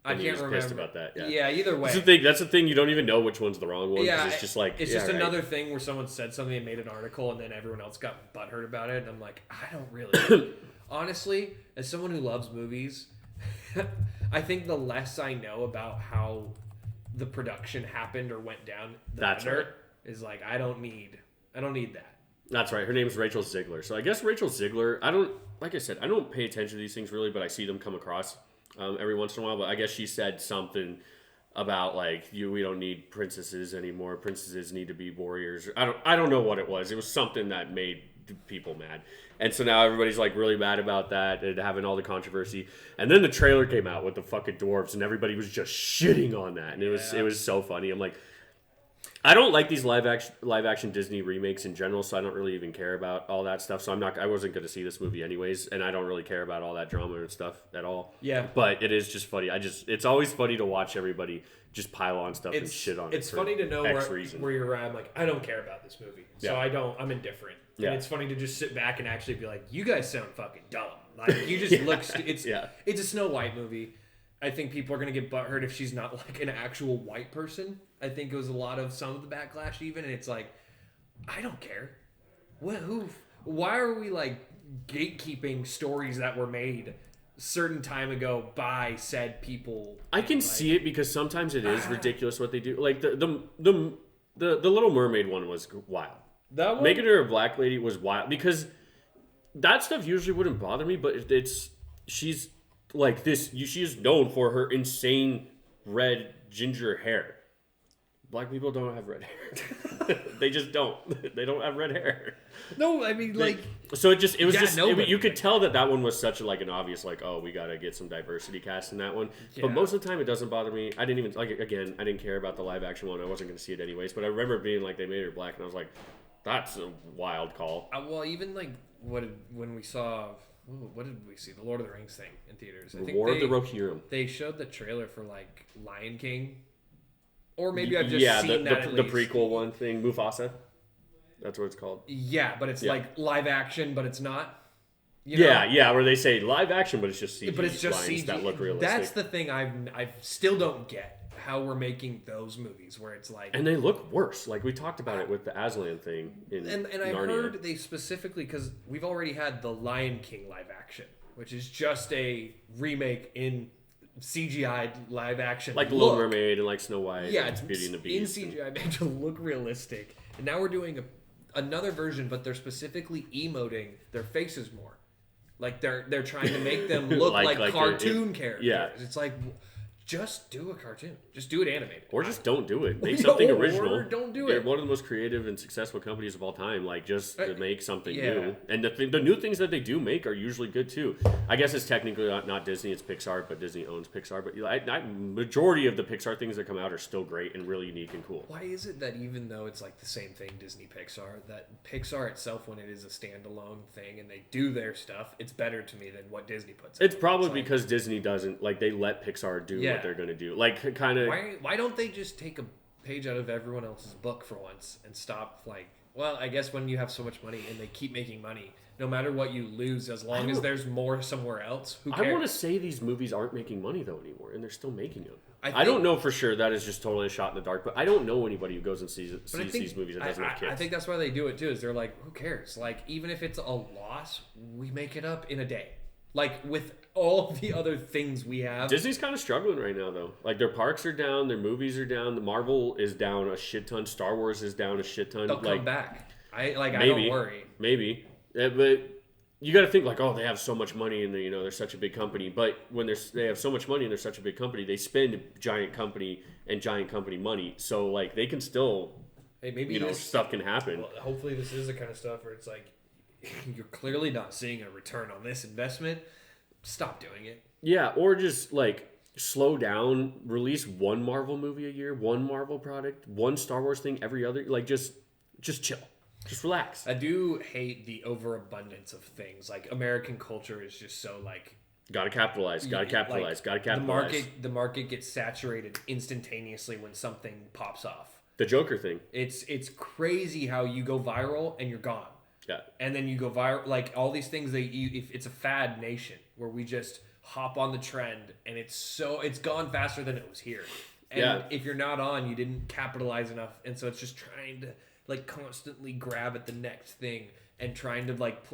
I and he can't was remember. pissed about that, yeah. Yeah, either way. That's the thing. You don't even know which one's the wrong one. 'Cause Yeah, it's just like it's yeah, just right. another thing where someone said something and made an article, and then everyone else got butthurt about it. And I'm like, I don't really. Honestly, as someone who loves movies, I think the less I know about how the production happened or went down, the That's better. right. Is like I don't need that. That's right. Her name's Rachel Ziegler. So I guess Rachel Ziegler. I don't pay attention to these things really, but I see them come across every once in a while. But I guess she said something about like we don't need princesses anymore. Princesses need to be warriors. I don't know what it was. It was something that made people mad, and so now everybody's like really mad about that and having all the controversy. And then the trailer came out with the fucking dwarves, and everybody was just shitting on that, and it was so funny. I'm like. I don't like these live action Disney remakes in general, so I don't really even care about all that stuff. So I wasn't going to see this movie anyways, and I don't really care about all that drama and stuff at all. Yeah. But it is just funny. It's always funny to watch everybody just pile on stuff and shit on it. It's funny to know X where reason. you're at. I'm like, I don't care about this movie, so Yeah. I'm indifferent. Yeah. And it's funny to just sit back and actually be like, you guys sound fucking dumb. Like you just look. It's a Snow White movie. I think people are gonna get butthurt if she's not like an actual white person. I think it was a lot of some of the backlash even, and it's like, I don't care. Why are we like gatekeeping stories that were made a certain time ago by said people? I can see it because sometimes it is ridiculous what they do. Like the Little Mermaid one was wild. That one? Making her a black lady was wild because that stuff usually wouldn't bother me, but she's like this. She is known for her insane red ginger hair. Black people don't have red hair. They just don't. They don't have red hair. No, I mean like. So you could like, tell that one was such an obvious like, oh, we gotta get some diversity cast in that one. Yeah. But most of the time it doesn't bother me. I didn't even I didn't care about the live action one. I wasn't gonna see it anyways. But I remember being like they made her black, and I was like, that's a wild call. Well, even like when we saw. Ooh, what did we see? The Lord of the Rings thing in theaters. I think War of the Rohirrim. They showed the trailer for like Lion King, or maybe I've just seen the prequel one thing, Mufasa. That's what it's called. Yeah, but it's like live action, but it's not. Yeah, where they say live action, but it's just CG. But it's just lines CG. that look realistic. That's the thing I still don't get how we're making those movies where it's like. And they look worse. Like we talked about it with the Aslan thing in And I Narnia. heard they specifically because we've already had the Lion King live action, which is just a remake in CGI live action, like the Little Mermaid and like Snow White. Yeah, and it's Beauty and the Beast. in CGI made to look realistic. And now we're doing another version, but they're specifically emoting their faces more. Like they're trying to make them look like cartoon characters. Yeah. It's like just do a cartoon. Just do it animated. Or just don't do it. Make something original. Or don't do They're it. one of the most creative and successful companies of all time. Like, just to make something yeah. new. And the new things that they do make are usually good, too. I guess it's technically not Disney, it's Pixar, but Disney owns Pixar. But majority of the Pixar things that come out are still great and really unique and cool. Why is it that even though it's like the same thing, Disney Pixar, that Pixar itself, when it is a standalone thing and they do their stuff, it's better to me than what Disney puts out? It's probably because Disney doesn't, like, they let Pixar do what they're going to do. Like, kind of... Why don't they just take a page out of everyone else's book for once and stop, like... Well, I guess when you have so much money and they keep making money, no matter what you lose, as long as there's more somewhere else, who cares? I want to say these movies aren't making money, though, anymore, and they're still making them. I think, don't know for sure. That is just totally a shot in the dark, but I don't know anybody who goes and sees these movies that doesn't have kids. I think that's why they do it, too, is they're like, who cares? Like, even if it's a loss, we make it up in a day. Like, with all the other things we have. Disney's kind of struggling right now, though. Like, their parks are down, their movies are down, the Marvel is down a shit ton, Star Wars is down a shit ton. They'll come back. I don't worry. Maybe. But you got to think, like, oh, they have so much money and, they're such a big company. But when they have so much money and they're such a big company, they spend giant company money. So, like, they can still, hey, maybe stuff can happen. Well, hopefully this is the kind of stuff where it's like, you're clearly not seeing a return on this investment. Stop doing it. Yeah, or just like slow down, release one Marvel movie a year, one Marvel product, one Star Wars thing every other. Like, just chill, just relax. I do hate the overabundance of things. Like, American culture is just so like, gotta capitalize. The market gets saturated instantaneously when something pops off. The Joker thing. It's crazy how you go viral and you're gone. Yeah. And then you go viral, like all these things if it's a fad nation where we just hop on the trend and it's gone faster than it was here. And if you're not on, you didn't capitalize enough. And so it's just trying to like constantly grab at the next thing and trying to like,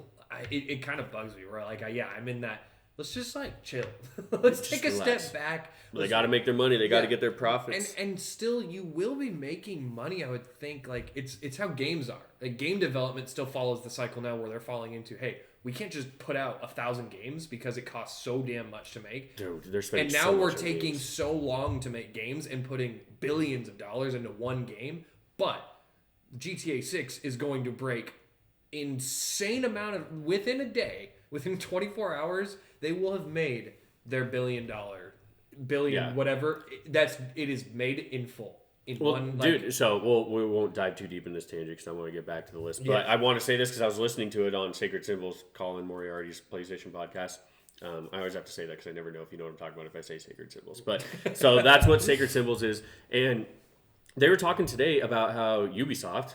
it kind of bugs me where like, I'm in that. Let's just like chill. Let's take a step back. They got to make their money. They got to get their profits. And still, you will be making money. I would think like it's how games are. Like game development still follows the cycle now, where they're falling into, hey, we can't just put out 1,000 games because it costs so damn much to make. Dude, they're spending. And now so we're much taking so long to make games and putting billions of dollars into one game. But GTA 6 is going to break insane amount of within a day, within 24 hours. They will have made their billion whatever. It is made in full. One, dude. So we won't dive too deep in this tangent because I want to get back to the list. But I want to say this because I was listening to it on Sacred Symbols, Colin Moriarty's PlayStation podcast. I always have to say that because I never know if you know what I'm talking about if I say Sacred Symbols. But so that's what Sacred Symbols is, and they were talking today about how Ubisoft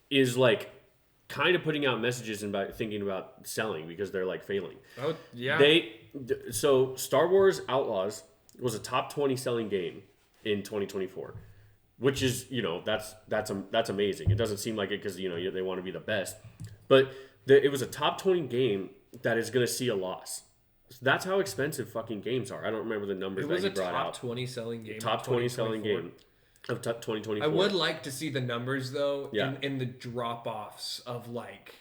is like kind of putting out messages and thinking about selling because they're like failing. Oh yeah. So Star Wars Outlaws was a top 20 selling game in 2024, which is that's amazing. It doesn't seem like it because they want to be the best, but it was a top 20 game that is going to see a loss. That's how expensive fucking games are. I don't remember the numbers that you brought out. It was a top 20 selling game. Top 20 selling game. Of 2024. I would like to see the numbers though, in the drop-offs of like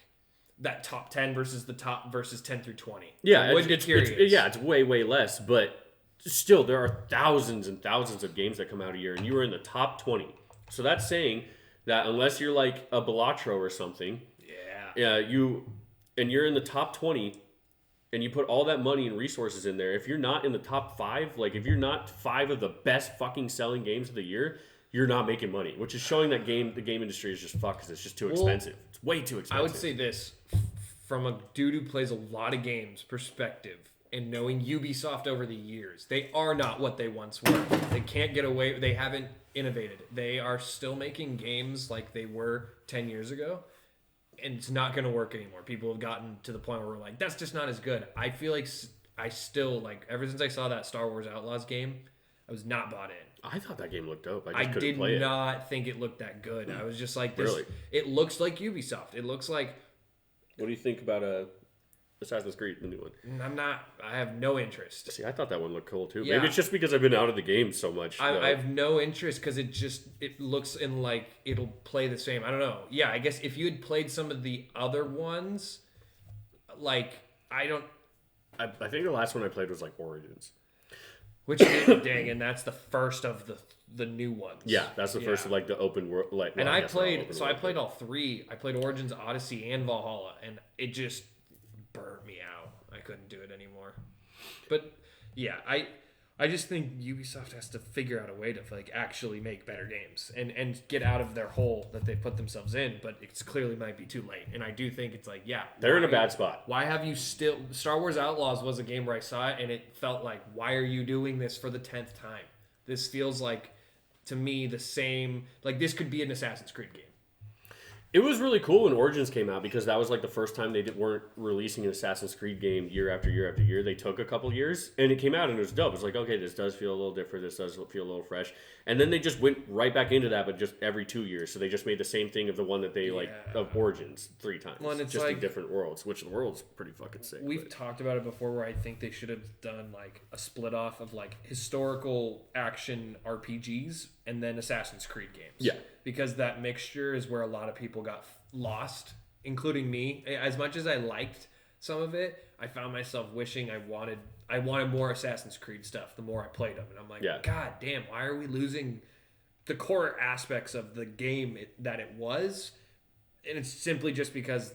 that top 10 versus the top versus 10 through 20. Yeah, it's way less, but still there are thousands and thousands of games that come out a year, and you were in the top 20. So that's saying that unless you're like a Balatro or something, you're in the top 20, and you put all that money and resources in there. If you're not in the top 5, like if you're not 5 of the best fucking selling games of the year, you're not making money, which is showing that the game industry is just fucked because it's just too expensive. It's way too expensive. I would say this, from a dude who plays a lot of games perspective, and knowing Ubisoft over the years, they are not what they once were. They can't get away. They haven't innovated. They are still making games like they were 10 years ago, and it's not going to work anymore. People have gotten to the point where we're like, that's just not as good. I feel like I still, like, ever since I saw that Star Wars Outlaws game, I was not bought in. I thought that game looked dope. I did not think it looked that good. I was just like, this. Really? It looks like Ubisoft. It looks like. What do you think about Assassin's Creed, the new one? I have no interest. See, I thought that one looked cool too. Yeah. Maybe it's just because I've been out of the game so much. I have no interest because it looks in like it'll play the same. I don't know. Yeah, I guess if you had played some of the other ones, like I think the last one I played was like Origins. Which dang, and that's the first of the new ones. Yeah, that's the first of like the open world. Like, and well, I guess they're all played, open so world, I played all three. I played Origins, Odyssey, and Valhalla, and it just burnt me out. I couldn't do it anymore. But yeah, I just think Ubisoft has to figure out a way to like actually make better games and get out of their hole that they put themselves in. But it's clearly might be too late. And I do think it's like, yeah, they're in a bad spot. Why have you still? Star Wars Outlaws was a game where I saw it and it felt like, why are you doing this for the 10th time? This feels like, to me, the same. Like this could be an Assassin's Creed game. It was really cool when Origins came out because that was like the first time they weren't releasing an Assassin's Creed game year after year after year. They took a couple years and it came out and it was dope. It's like, okay, this does feel a little different. This does feel a little fresh. And then they just went right back into that, but just every 2 years. So they just made the same thing of the one that they of Origins 3 times. Well, and it's just like, in different worlds, which the world's pretty fucking sick. We've talked about it before where I think they should have done like a split off of like historical action RPGs and then Assassin's Creed games. Yeah. Because that mixture is where a lot of people got lost, including me. As much as I liked some of it, I found myself wishing I wanted more Assassin's Creed stuff the more I played them. And I'm like, God damn, why are we losing the core aspects of the game that it was? And it's simply just because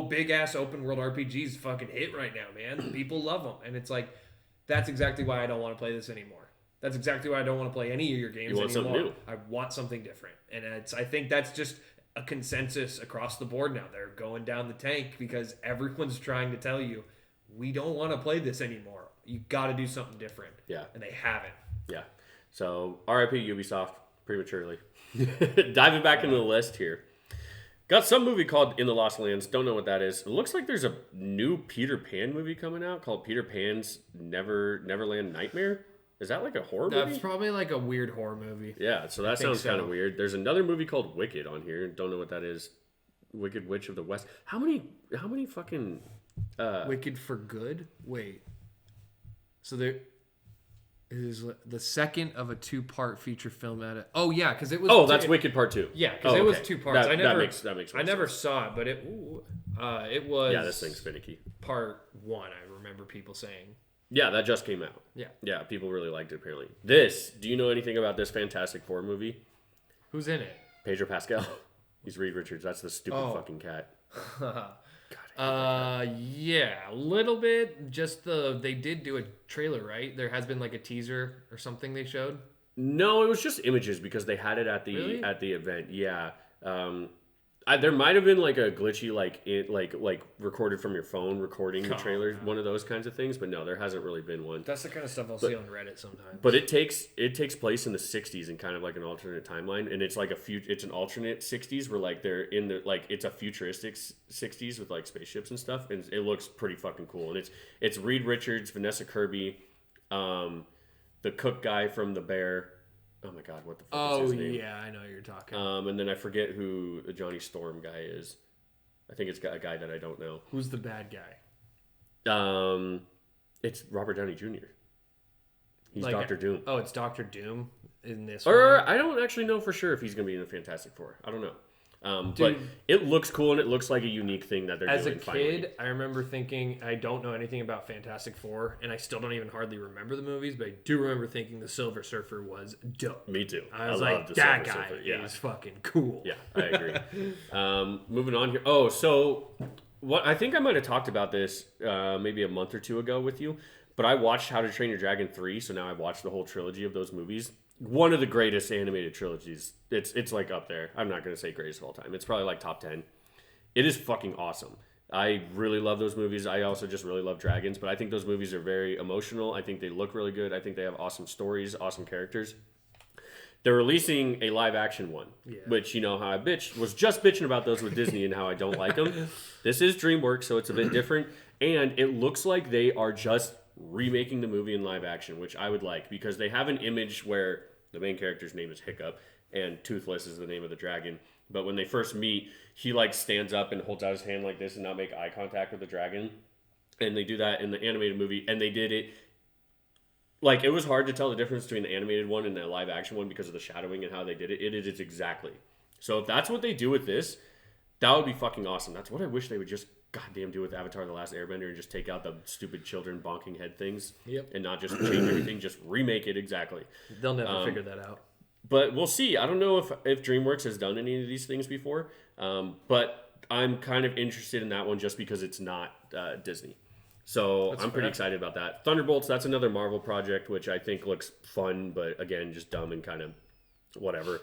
big ass open world RPGs fucking hit right now, man. People love them. And it's like, that's exactly why I don't want to play this anymore. That's exactly why I don't want to play any of your games anymore. Something new. I want something different. And I think that's just a consensus across the board now. They're going down the tank because everyone's trying to tell you, we don't want to play this anymore. You got to do something different. Yeah. And they haven't. Yeah. So RIP Ubisoft prematurely. Diving back into the list here. Got some movie called In the Lost Lands. Don't know what that is. It looks like there's a new Peter Pan movie coming out called Peter Pan's Neverland Nightmare. Is that like a horror movie? That's probably like a weird horror movie. Yeah, so that sounds kind of weird. There's another movie called Wicked on here. Don't know what that is. Wicked Witch of the West. How many fucking Wicked for Good? Wait. So there is the second of a 2-part feature film at it. Oh yeah, because it was. Oh, that's Wicked Part 2. Yeah, because it was 2 parts. That makes I never saw it, but it was. Yeah, this thing's finicky. Part 1, I remember people saying. Yeah, that just came out. Yeah. Yeah, people really liked it apparently. Do you know anything about this Fantastic Four movie? Who's in it? Pedro Pascal. He's Reed Richards. That's the stupid fucking cat. Yeah, a little bit. Just they did do a trailer, right? There has been like a teaser or something they showed. No, it was just images because they had it at the event. Yeah. There might have been like a glitchy like recorded from your phone recording the trailer, one of those kinds of things, but no, there hasn't really been one. That's the kind of stuff I'll see on Reddit sometimes. But it takes place in the 60s in kind of like an alternate timeline, and it's like it's an alternate 60s where like they're in the like it's a futuristic 60s with like spaceships and stuff, and it looks pretty fucking cool. And it's Reed Richards, Vanessa Kirby, the cook guy from The Bear. Oh my God, what the fuck is his name? Oh yeah, I know what you're talking. And then I forget who the Johnny Storm guy is. I think it's a guy that I don't know. Who's the bad guy? It's Robert Downey Jr. He's like Doctor Doom. Oh, it's Doctor Doom in this one? I don't actually know for sure if he's going to be in the Fantastic Four. I don't know. But it looks cool, and it looks like a unique thing that they're doing. As a kid, finally. I remember thinking, I don't know anything about Fantastic Four, and I still don't even hardly remember the movies, but I do remember thinking the Silver Surfer was dope. Me too. I was like, that guy is fucking cool. Yeah, I agree. Moving on here. Oh, so what I think I might have talked about this maybe a month or two ago with you, but I watched How to Train Your Dragon 3, so now I've watched the whole trilogy of those movies. One of the greatest animated trilogies. It's like up there. I'm not going to say greatest of all time. It's probably like top 10. It is fucking awesome. I really love those movies. I also just really love dragons, but I think those movies are very emotional. I think they look really good. I think they have awesome stories, awesome characters. They're releasing a live action one, which you know how I was just bitching about those with Disney and how I don't like them. This is DreamWorks, so it's a bit different, and it looks like they are just remaking the movie in live action, which I would like because they have an image where the main character's name is Hiccup and Toothless is the name of the dragon. But when they first meet, he like stands up and holds out his hand like this and not make eye contact with the dragon. And they do that in the animated movie, and they did it like it was hard to tell the difference between the animated one and the live action one because of the shadowing and how they did it. It is exactly. So if that's what they do with this, That would be fucking awesome. That's what I wish they would just goddamn do with Avatar: The Last Airbender and just take out the stupid children bonking head things. Yep. And not just change everything, just remake it exactly. They'll never figure that out. But we'll see. I don't know if DreamWorks has done any of these things before, but I'm kind of interested in that one just because it's not Disney. So I'm pretty excited about that. Thunderbolts, that's another Marvel project, which I think looks fun, but again, just dumb and kind of whatever.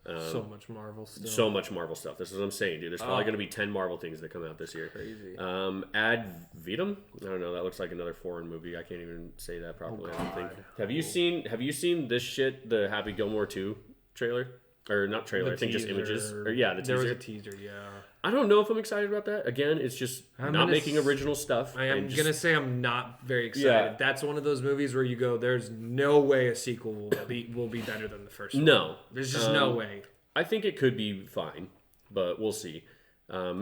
So much Marvel stuff. So much Marvel stuff. This is what I'm saying, dude. There's probably going to be 10 Marvel things that come out this year. Crazy. Ad Vitam? I don't know. That looks like another foreign movie. I can't even say that properly. I don't think. Have you seen this shit? The Happy Gilmore 2 trailer, or not trailer? I think just images. Or the teaser. There was a teaser. Yeah. I don't know if I'm excited about that. Again, it's just not making original stuff. I am gonna say I'm not very excited. Yeah. That's one of those movies where you go, "There's no way a sequel will be better than the first one." No, there's just no way. I think it could be fine, but we'll see. I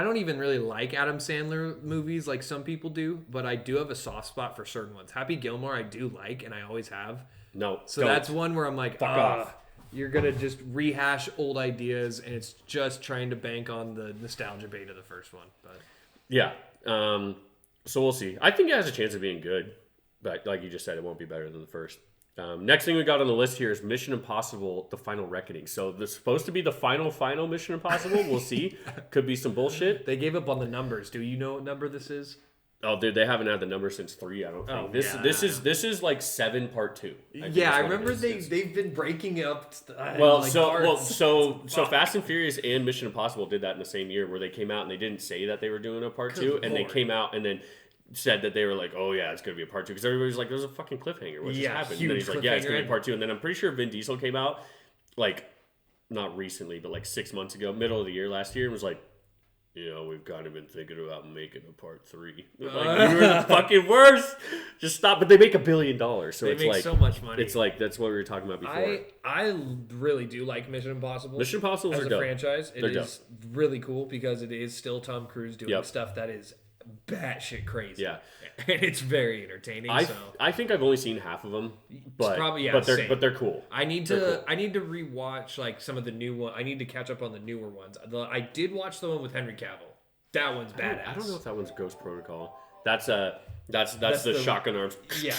don't even really like Adam Sandler movies like some people do, but I do have a soft spot for certain ones. Happy Gilmore, I do like, and I always have. No, so that's one where I'm like, fuck off. You're gonna just rehash old ideas, and it's just trying to bank on the nostalgia bait of the first one. But yeah, so we'll see. I think it has a chance of being good, but like you just said, it won't be better than the first. Next thing we got on the list here is Mission Impossible: The Final Reckoning. So this is supposed to be the final Mission Impossible. We'll see. Could be some bullshit. They gave up on the numbers. Do you know what number this is? Oh, dude, they haven't had the number since 3. I don't think. This is like 7 part 2. I remember they've been breaking up. So Fast and Furious and Mission Impossible did that in the same year, where they came out and they didn't say that they were doing a part 2, and they came out and then said that they were like, oh yeah, it's gonna be a part 2, because everybody's like, there's a fucking cliffhanger. What just happened? And then he's like, yeah, it's gonna be a part 2, and then I'm pretty sure Vin Diesel came out like not recently, but like 6 months ago, middle of the year last year, and was like, we've kind of been thinking about making a part 3. Like, you were the fucking worst. Just stop. But they make $1 billion, so they make so much money. It's like that's what we were talking about before. I really do like Mission Impossible. Mission Impossible as a franchise. It is really cool because it is still Tom Cruise doing stuff that is batshit crazy. Yeah, and it's very entertaining. I think I've only seen half of them, but they're cool. I need to rewatch like some of the new one. I need to catch up on the newer ones. I did watch the one with Henry Cavill. That one's badass. I don't know if that one's Ghost Protocol. That's the shotgun arms. Yeah,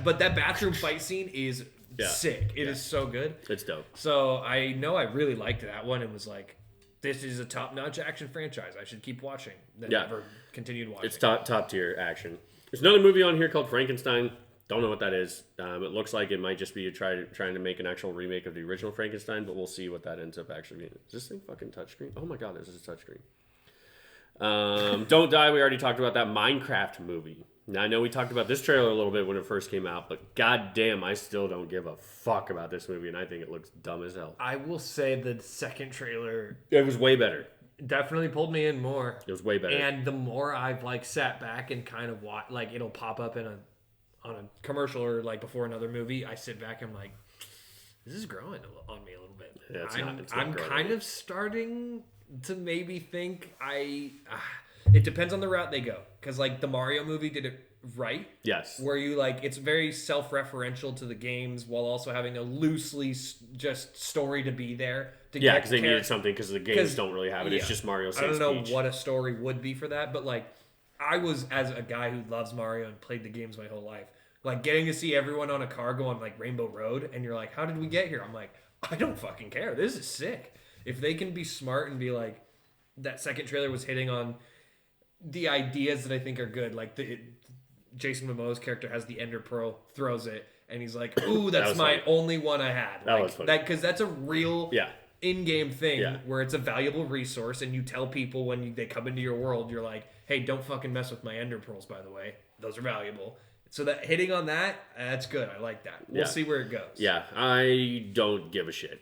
but that bathroom fight scene is sick. It is so good. It's dope. So I know I really liked that one. It was like, this is a top-notch action franchise. I should keep watching. Never continued watching. It's top tier action. There's another movie on here called Frankenstein. Don't know what that is. It looks like it might just be trying to make an actual remake of the original Frankenstein, but we'll see what that ends up actually being. Is this thing fucking touchscreen? Oh my god, this is a touchscreen. Don't Die. We already talked about that Minecraft movie. Now, I know we talked about this trailer a little bit when it first came out, but goddamn, I still don't give a fuck about this movie, and I think it looks dumb as hell. I will say the second trailer... It was way better. Definitely pulled me in more. It was way better. And the more I've, sat back and kind of watch... it'll pop up on a commercial or, before another movie, I sit back and I'm like, this is growing on me a little bit. Yeah, I'm kind of starting to maybe think it depends on the route they go, because the Mario movie did it right. Yes, where you it's very self-referential to the games while also having a loosely just story to be there. Because they needed something, because the games don't really have it. It's just Mario. I don't know what a story would be for that, but I was, as a guy who loves Mario and played the games my whole life, getting to see everyone on a car go on Rainbow Road, and you're like, how did we get here? I'm like, I don't fucking care. This is sick. If they can be smart and be like, that second trailer was hitting on the ideas that I think are good, Jason Momoa's character has the Ender Pearl, throws it, and he's like, ooh, that's my funny. Only one I had. That was funny. Because that's a real in-game thing where it's a valuable resource, and you tell people when they come into your world, you're like, hey, don't fucking mess with my Ender Pearls, by the way. Those are valuable. So that hitting on that's good. I like that. We'll see where it goes. Yeah, I don't give a shit.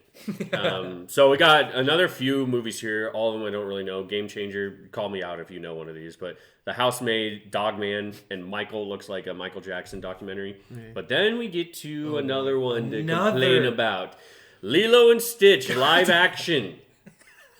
So we got another few movies here. All of them I don't really know. Game Changer, call me out if you know one of these. But The Housemaid, Dogman, and Michael looks like a Michael Jackson documentary. But then we get to another one to complain about. Lilo and Stitch, live action.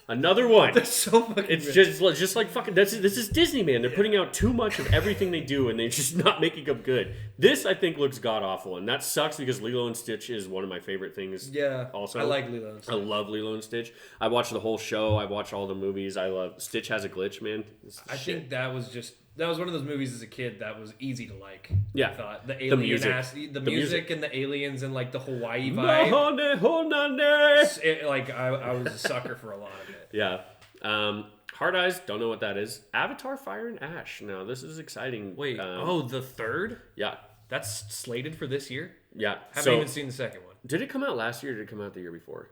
Another one. That's so fucking It's good. just like fucking. This is Disney, man. They're putting out too much of everything they do, and they're just not making them good. This, I think, looks god awful, and that sucks because Lilo and Stitch is one of my favorite things. Yeah. Also, I like Lilo and Stitch. I love Lilo and Stitch. I watched the whole show. I watched all the movies. I love Stitch has a glitch, man. I think that was one of those movies as a kid that was easy to like. Yeah. I thought the alien music. the music and the aliens and like the Hawaii vibe. I was a sucker for a lot of it. Yeah. Hard Eyes, don't know what that is. Avatar Fire and Ash. Now, this is exciting. Wait, the third? Yeah. That's slated for this year? Yeah. Haven't even seen the second one. Did it come out last year or did it come out the year before?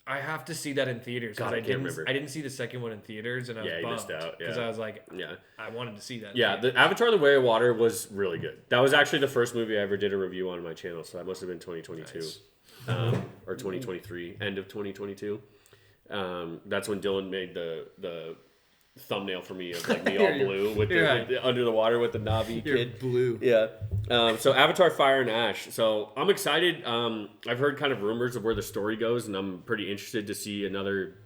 I have to see that in theaters. God, I can't remember. I didn't see the second one in theaters, and I was you bummed missed out. because I was like, yeah, I wanted to see that. Yeah, the Avatar: The Way of Water was really good. That was actually the first movie I ever did a review on my channel, so that must have been 2022 Nice. or 2023, end of 2022. That's when Dylan made the thumbnail for me of like me all blue with the under the water with the Na'vi kid. Blue. Yeah. So Avatar Fire and Ash. So I'm excited. I've heard kind of rumors of where the story goes, and I'm pretty interested to see another.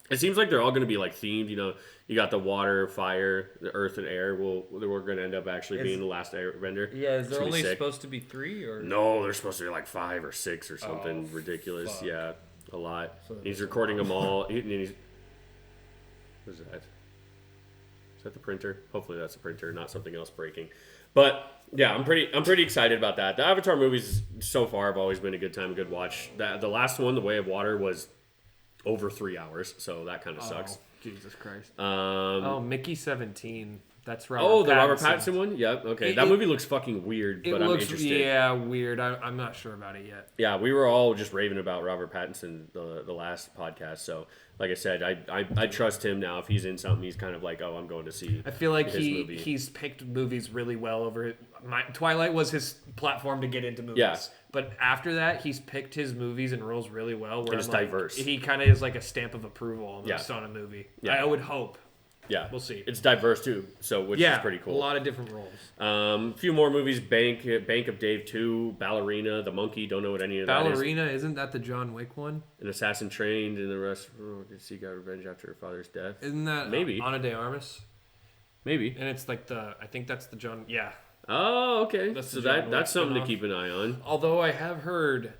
It seems like they're all going to be like themed. You know, you got the water, fire, the earth, and air. We're going to end up actually being the last airbender. Yeah, is It's there gonna be only sick. supposed to be 3 or No, there's supposed to be like 5 or 6 or something Oh, ridiculous. fuck. Yeah, a lot. So He's there's recording them all. What is that? Is that the printer? Hopefully that's the printer, not something else breaking. But yeah, I'm pretty excited about that. The Avatar movies so far have always been a good time, a good watch. The last one, The Way of Water, was over 3 hours, so that kind of sucks. Jesus Christ. Mickey. Mickey 17. That's Robert Oh, the Pattinson. Robert Pattinson one? Yeah, okay. That movie looks fucking weird, It but I'm looks, interested. yeah, weird. I'm not sure about it yet. Yeah, we were all just raving about Robert Pattinson the last podcast. So, like I said, I trust him now. If he's in something, he's kind of like, oh, I'm going to see. I feel like his movie. he's picked movies really well over. Twilight was his platform to get into movies. Yeah. But after that, he's picked his movies and roles really well. Where it's I'm like, diverse. He kind of is like a stamp of approval almost on a movie. Yeah. I would hope. Yeah, We'll see. It's diverse too, so which is pretty cool. A lot of different roles. A few more movies: Bank of Dave 2, Ballerina, The Monkey. Don't know what any of that is. Ballerina, isn't that the John Wick one? An Assassin Trained, and the rest. Did she got revenge after her father's death? Isn't that Maybe. Ana de Armas? Maybe. And it's like I think that's the John. Yeah. Oh, okay. That's So the John Wick that's something to spin-off. keep an eye on. Although I have heard,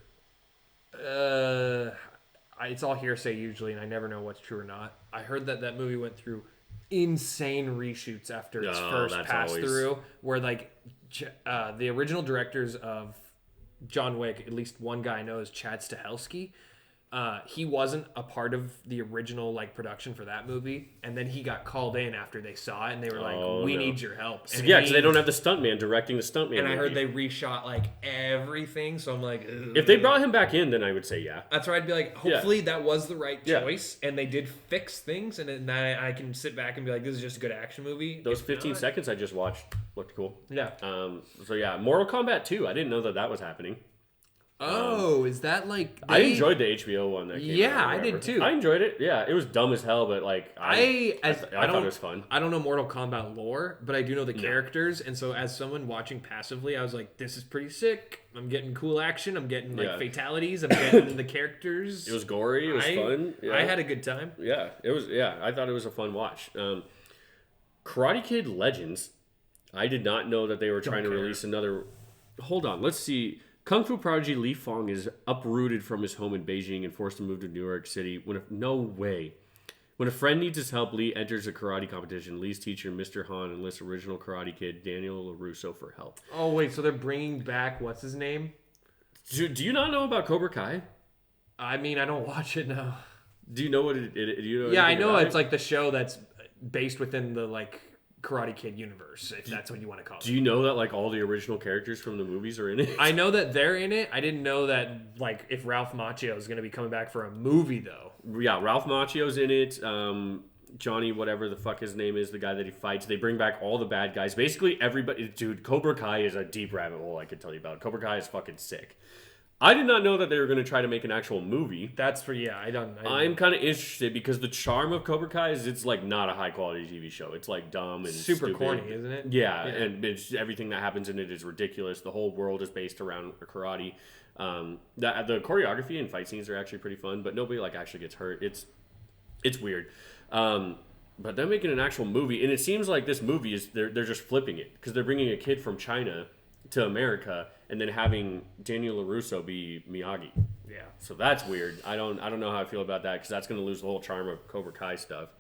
it's all hearsay usually, and I never know what's true or not. I heard that movie went through insane reshoots after its first that's pass always- through, where like the original directors of John Wick, at least one guy I know is Chad Stahelski. He wasn't a part of the original like production for that movie, and then he got called in after they saw it, and they were like, Oh, "We no. need your help." And Yeah, because they don't have the stuntman directing the stuntman. And I heard movie. they reshot like everything, so I'm like, ugh. If they brought him back in, then I would say yeah. That's where I'd be like, hopefully that was the right Yeah. choice, and they did fix things, and then I can sit back and be like, this is just a good action movie. Those If 15 not- seconds I just watched looked cool. Yeah. So yeah, Mortal Kombat 2. I didn't know that was happening. Oh, is that like? I enjoyed the HBO one that came Yeah, out or I did whatever. too. I enjoyed it. Yeah, it was dumb as hell, but like I thought it was fun. I don't know Mortal Kombat lore, but I do know the characters, and so as someone watching passively, I was like, this is pretty sick. I'm getting cool action. I'm getting like Yeah. fatalities. I'm getting the characters. It was gory. It was fun. Yeah. I had a good time. Yeah, it was. Yeah, I thought it was a fun watch. Karate Kid Legends. I did not know that they were trying to care. release another. Hold on, let's see. Kung Fu prodigy Li Fong is uprooted from his home in Beijing and forced to move to New York City. No way. When a friend needs his help, Lee enters a karate competition. Lee's teacher, Mr. Han, enlists original Karate Kid Daniel LaRusso for help. Oh wait, so they're bringing back what's his name? Do you not know about Cobra Kai? I mean, I don't watch it now. Do you know what it? Do you know? Yeah, I anything know about it's it? like the show that's based within the like Karate Kid universe, if that's what you want to call it. Do you know that like all the original characters from the movies are in it? I know that they're in it. I didn't know that like if Ralph Macchio is going to be coming back for a movie though. Yeah, Ralph Macchio's in it. Johnny, whatever the fuck his name is, the guy that he fights. They bring back all the bad guys. Basically, everybody. Dude, Cobra Kai is a deep rabbit hole. I can tell you about. Cobra Kai is fucking sick. I did not know that they were going to try to make an actual movie. That's for I don't. I'm kind of interested because the charm of Cobra Kai is it's like not a high quality TV show. It's like dumb and super stupid. corny, isn't it? Yeah, and everything that happens in it is ridiculous. The whole world is based around karate. The choreography and fight scenes are actually pretty fun, but nobody like actually gets hurt. It's It's weird. But they're making an actual movie, and it seems like this movie is they're just flipping it because they're bringing a kid from China to America and then having Daniel LaRusso be Miyagi. Yeah. So that's weird. I don't know how I feel about that because that's going to lose the whole charm of Cobra Kai stuff.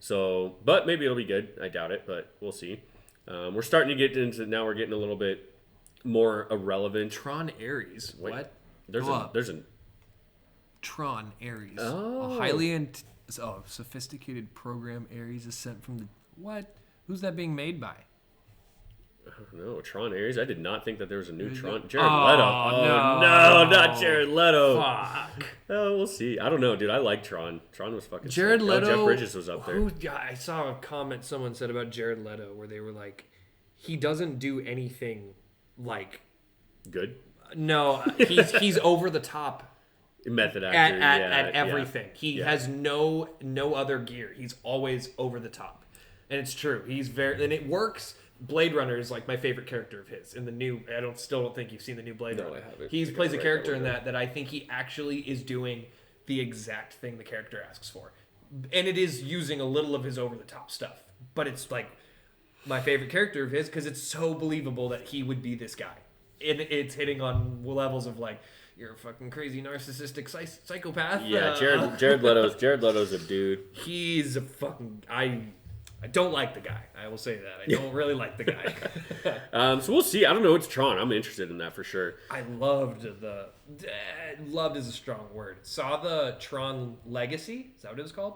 So, but maybe it'll be good. I doubt it, but we'll see. We're starting to get into now. We're getting a little bit more irrelevant. Tron Ares. Wait, What? There's a Tron Ares. Oh. A highly sophisticated program Ares is sent from the... What? Who's that being made by? I don't know, Tron Ares. I did not think that there was a new There's Tron. no- Jared Oh, Leto. no. No, not Jared Leto. Fuck. Oh, we'll see. I don't know, dude. I like Tron. Tron was fucking Jared sick. Leto... Jeff Bridges was up there. Yeah, I saw a comment someone said about Jared Leto where they were like, he doesn't do anything like... Good. No, he's over the top Method actor. at everything. Yeah. He has no other gear. He's always over the top, and it's true. He's and it works. Blade Runner is like my favorite character of his in the new. Still don't think you've seen the new Blade No, Runner. I haven't. He plays a Right, character I in will. that I think he actually is doing the exact thing the character asks for, and it is using a little of his over the top stuff. But it's like my favorite character of his because it's so believable that he would be this guy, and it's hitting on levels of like. You're a fucking crazy narcissistic psychopath. Yeah, Jared Leto's a dude. He's a fucking. I don't like the guy. I will say that. I don't really like the guy. So we'll see. I don't know. It's Tron. I'm interested in that for sure. I loved loved is a strong word. Saw the Tron Legacy. Is that what it was called?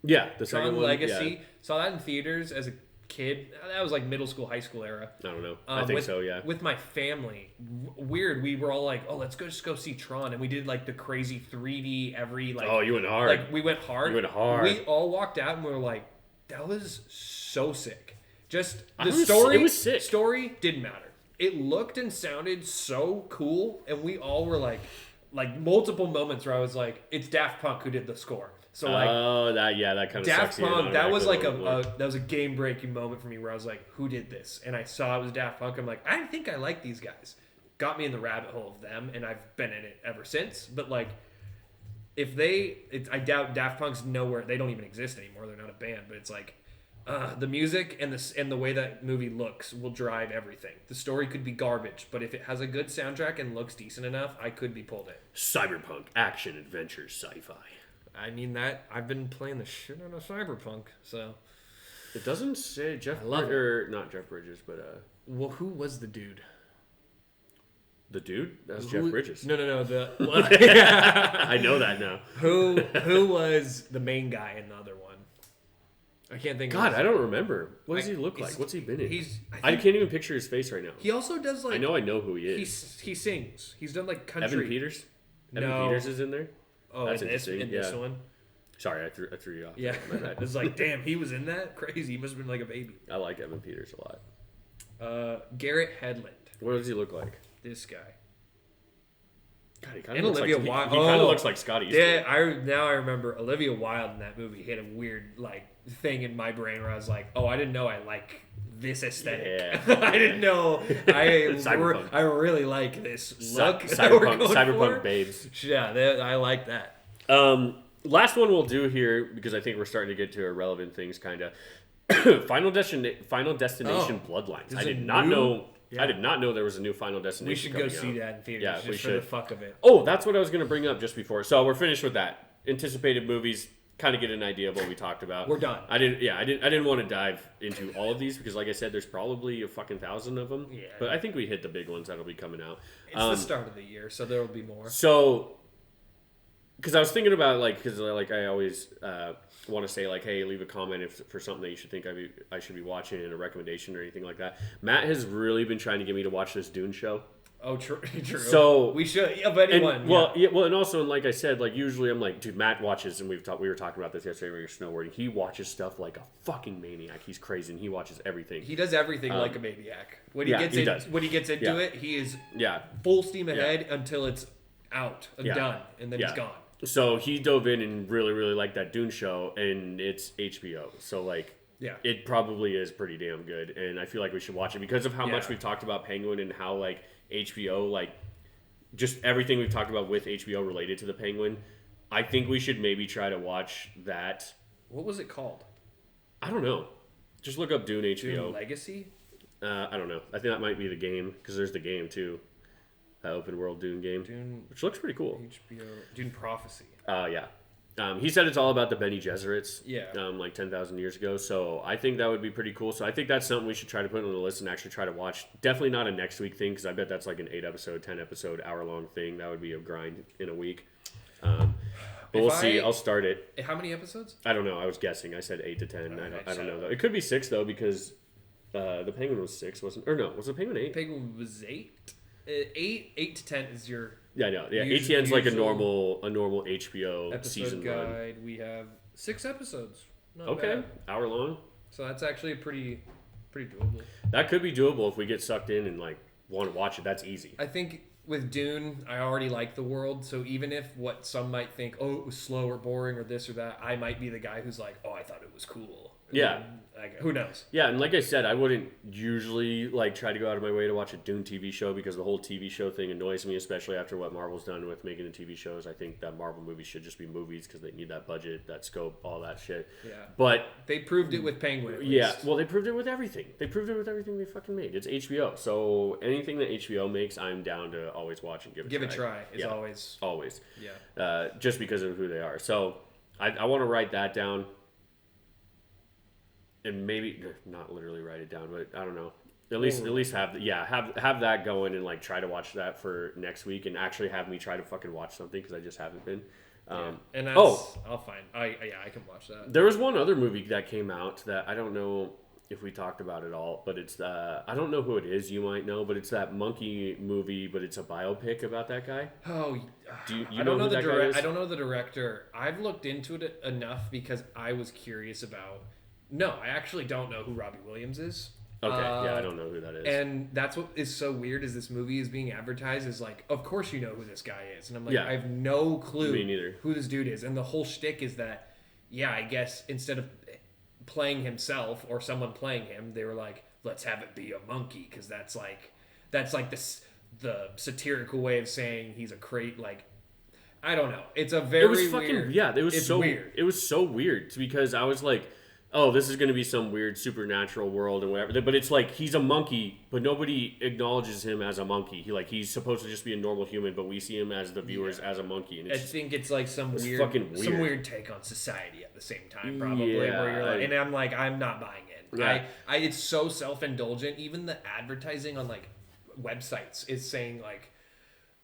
Yeah, the second Tron one. Legacy. Yeah. Saw that in theaters as a kid. That was like middle school, high school era. I don't know. I think so. Yeah. With my family, weird. We were all like, "Oh, let's just go see Tron," and we did like the crazy 3D every like. Oh, you went hard. Like we went hard. You went hard. We all walked out and we were like, "That was so sick." Just the It was sick. Story didn't matter. It looked and sounded so cool, and we all were like multiple moments where I was like, "It's Daft Punk who did the score." So like. that kind of Daft sucks. Punk, that was like that was a game breaking moment for me where I was like, who did this? And I saw it was Daft Punk. I'm like, I think I like these guys. Got me in the rabbit hole of them, and I've been in it ever since. But like, I doubt Daft Punk's nowhere. They don't even exist anymore. They're not a band. But it's like, the music and the way that movie looks will drive everything. The story could be garbage, but if it has a good soundtrack and looks decent enough, I could be pulled in. Cyberpunk, action, adventure, sci-fi. I mean that I've been playing the shit out of Cyberpunk, so. It doesn't say not Jeff Bridges, but Well, who was the dude? the dude. That's Jeff Bridges. No. I know that now. Who was the main guy in the other one? I can't think. God, of I don't remember. What does I- he look he's- like? What's he been in? I I can't even picture his face right now. He also does like. I know who he is. He sings. He's done like country. Evan Peters. Evan No. Peters is in there. Oh, That's in this interesting, one. Sorry, I threw you off. Yeah, My bad. it's like damn, he was in that. Crazy. He must have been like a baby. I like Evan Peters a lot. Garrett Hedlund. What does he look like? This guy. God, he kind And of looks Olivia like Wilde. he kind of looks like Scott Eastwood. Yeah, now I remember Olivia Wilde in that movie hit a weird like thing in my brain where I was like, oh, I didn't know I like this aesthetic. Yeah. I didn't know Cyberpunk. I really like this look. Cyberpunk babes. Yeah, I like that. Last one we'll do here because I think we're starting to get to irrelevant things, kind of. Final Destination Bloodlines. There's I a did not new- know. Yeah. I did not know there was a new Final Destination. We should go coming see out. that in theaters Yeah, just we for should. the fuck of it. Oh, that's what I was going to bring up just before. So we're finished with that. Anticipated movies. Kind of get an idea of what we talked about. We're done. I didn't want to dive into all of these because, like I said, there's probably a fucking 1,000 of them. Yeah. But I think we hit the big ones that'll be coming out. It's the start of the year, so there will be more. So, because I was thinking about because I always want to say hey, leave a comment for something that you should think I should be watching and a recommendation or anything like that. Matt has really been trying to get me to watch this Dune show. Oh, true. So we should of anyone. And also, and like I said, usually I'm like, dude, Matt watches, and we were talking about this yesterday when we were snowboarding. He watches stuff like a fucking maniac. He's crazy, and he watches everything. He does everything like a maniac. When he yeah, gets he does. when he gets into Yeah. it, he is Yeah. full steam ahead until it's out and Yeah. done, and then Yeah. he's gone. So he dove in and really, really liked that Dune show, and it's HBO. So Yeah. it probably is pretty damn good, and I feel like we should watch it because of how much Yeah. we've talked about Penguin and how HBO just everything we've talked about with HBO related to the Penguin. I think we should maybe try to watch that. What was it called? I don't know. Just look up Dune HBO. Dune Legacy? I don't know. I think that might be the game because there's the game too, that open world Dune game, Dune which looks pretty cool. HBO Dune Prophecy. Yeah. He said it's all about the Bene Gesserits. Yeah. Like 10,000 years ago. So I think that would be pretty cool. So I think that's something we should try to put on the list and actually try to watch. Definitely not a next week thing because I bet that's like an 8 episode, 10 episode, hour long thing. That would be a grind in a week. But we'll see. I'll start it. How many episodes? I don't know. I was guessing. I said 8 to 10. Alright, I don't know so- though. It could be 6 though because the Penguin was 6, wasn't? Or no, was the Penguin 8? Penguin was 8. 8 to 10 is your Yeah, no, yeah. Usual- ATN's like a usual normal HBO episode season run. guide. We have 6 episodes. Not Okay, bad. hour long. So that's actually pretty doable. That could be doable if we get sucked in and like want to watch it. That's easy. I think with Dune, I already like the world, so even if what some might think, oh, it was slow or boring or this or that, I might be the guy who's like, oh, I thought it was cool. Yeah. And, like, who knows? Yeah, and like I said, I wouldn't usually like try to go out of my way to watch a Dune TV show because the whole TV show thing annoys me, especially after what Marvel's done with making the TV shows. I think that Marvel movies should just be movies because they need that budget, that scope, all that shit. Yeah. But They proved it with Penguin. At yeah, least. well, they proved it with everything. They proved it with everything they fucking made. It's HBO, so anything that HBO makes, I'm down to always watch and give it Give it a try. It's Yeah. always. always. Yeah. Just because of who they are. So I want to write that down. And maybe not literally write it down, but I don't know. At least have that going and like try to watch that for next week and actually have me try to fucking watch something because I just haven't been. And that's, I'll find. I can watch that. There was one other movie that came out that I don't know if we talked about it all, but it's I don't know who it is. You might know, but it's that monkey movie, but it's a biopic about that guy. Oh, Do you I don't know who the that guy director. is? I don't know the director. I've looked into it enough because I was curious about. No, I actually don't know who Robbie Williams is. Okay, yeah, I don't know who that is. And that's what is so weird is this movie is being advertised as like, of course you know who this guy is. And I'm like, Yeah. I have no clue Me neither. who this dude is. And the whole shtick is that, yeah, I guess instead of playing himself or someone playing him, they were like, let's have it be a monkey because that's like the satirical way of saying he's a crate. Like, I don't know. It's a very it was fucking weird. yeah. It was it's so weird. It was so weird because I was like, oh, this is going to be some weird supernatural world and whatever. But it's like he's a monkey, but nobody acknowledges him as a monkey. He's supposed to just be a normal human, but we see him as the viewers as a monkey. And I it's just, think it's like some it's weird, fucking some weird. weird take on society at the same time, probably. Yeah, where you're like, and I'm like, I'm not buying it. Yeah. It's so self-indulgent. Even the advertising on like websites is saying like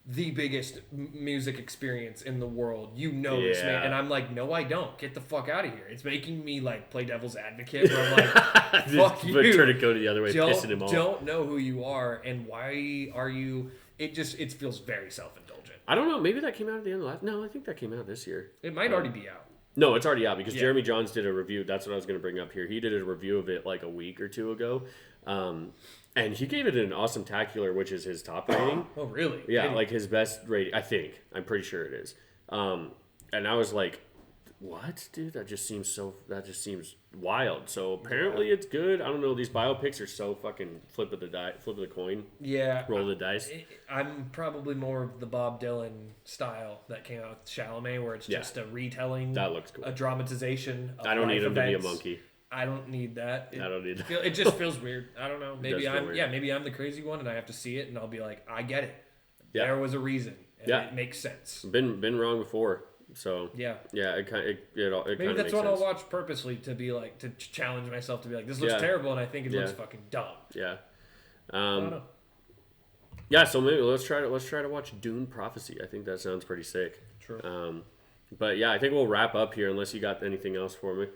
the biggest music experience in the world. You know this Yeah. man, and I'm like, no, I don't. Get the fuck out of here. It's making me like play devil's advocate. Where I'm like, fuck you. But turn it go to the other way, pissing him off. Don't know who you are, and why are you? It feels very self-indulgent. I don't know. Maybe that came out at the end of last. No, I think that came out this year. It might already be out. No, it's already out because Yeah. Jeremy Johns did a review. That's what I was going to bring up here. He did a review of it like a week or two ago. And he gave it an awesome tacular, which is his top rating. Oh, really? Yeah, Did he? like his best rating. I think. I'm pretty sure it is. And I was like, what, dude? That just seems wild. So apparently it's good. I don't know. These biopics are so fucking flip of the coin, Yeah. roll the dice. I'm probably more of the Bob Dylan style that came out with Chalamet, where it's Yeah. just a retelling. That looks cool. A dramatization. Of I don't need life him to be a events. monkey. I don't need that. I don't need that. It just feels weird. I don't know. does Maybe feel weird. maybe I'm the crazy one, and I have to see it, and I'll be like, I get it. Yeah. There was a reason. And Yeah. It makes sense. Been wrong before. So Yeah. yeah, it kind it Maybe kind of that's makes what sense. I'll watch purposely to be like to challenge myself to be like, this looks Yeah. terrible, and I think it looks Yeah. fucking dumb. Yeah. I don't know. Yeah, so maybe let's try to watch Dune Prophecy. I think that sounds pretty sick. True. But yeah, I think we'll wrap up here unless you got anything else for me.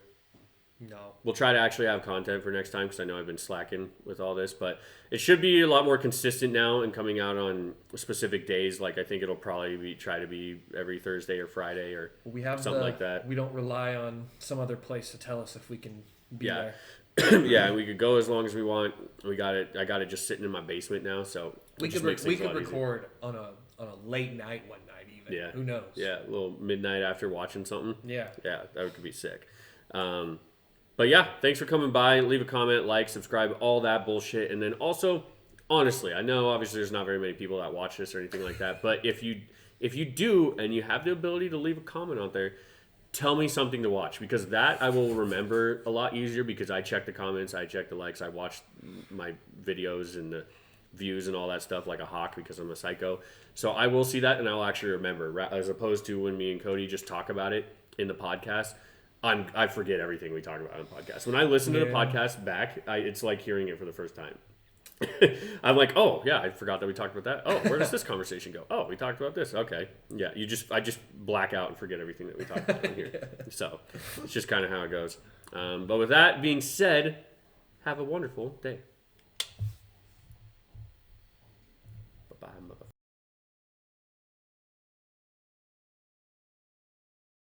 No. We'll try to actually have content for next time because I know I've been slacking with all this, but it should be a lot more consistent now and coming out on specific days. Like I think it'll probably try to be every Thursday or Friday or We have something like that. We don't rely on some other place to tell us if we can be Yeah. there. Yeah, and we could go as long as we want. We got it. I got it just sitting in my basement now, so We it just could makes we things a could lot easier. record on a late night one night even. Yeah. Who knows? Yeah, a little midnight after watching something. Yeah. Yeah, that could be sick. But yeah, thanks for coming by. Leave a comment, like, subscribe, all that bullshit. And then also, honestly, I know obviously there's not very many people that watch this or anything like that, but if you if you do and you have the ability to leave a comment out there, tell me something to watch, because that I will remember a lot easier, because I check the comments, I check the likes, I watch my videos and the views and all that stuff like a hawk, because I'm a psycho. So I will see that and I'll actually remember, as opposed to when me and Cody just talk about it in the podcast. I forget everything we talk about on the podcast. When I listen to the podcast back, it's like hearing it for the first time. I'm like, oh yeah, I forgot that we talked about that. Oh, where does this conversation go? Oh, we talked about this. Okay, yeah. I just black out and forget everything that we talked about in here. So it's just kind of how it goes. But with that being said, have a wonderful day.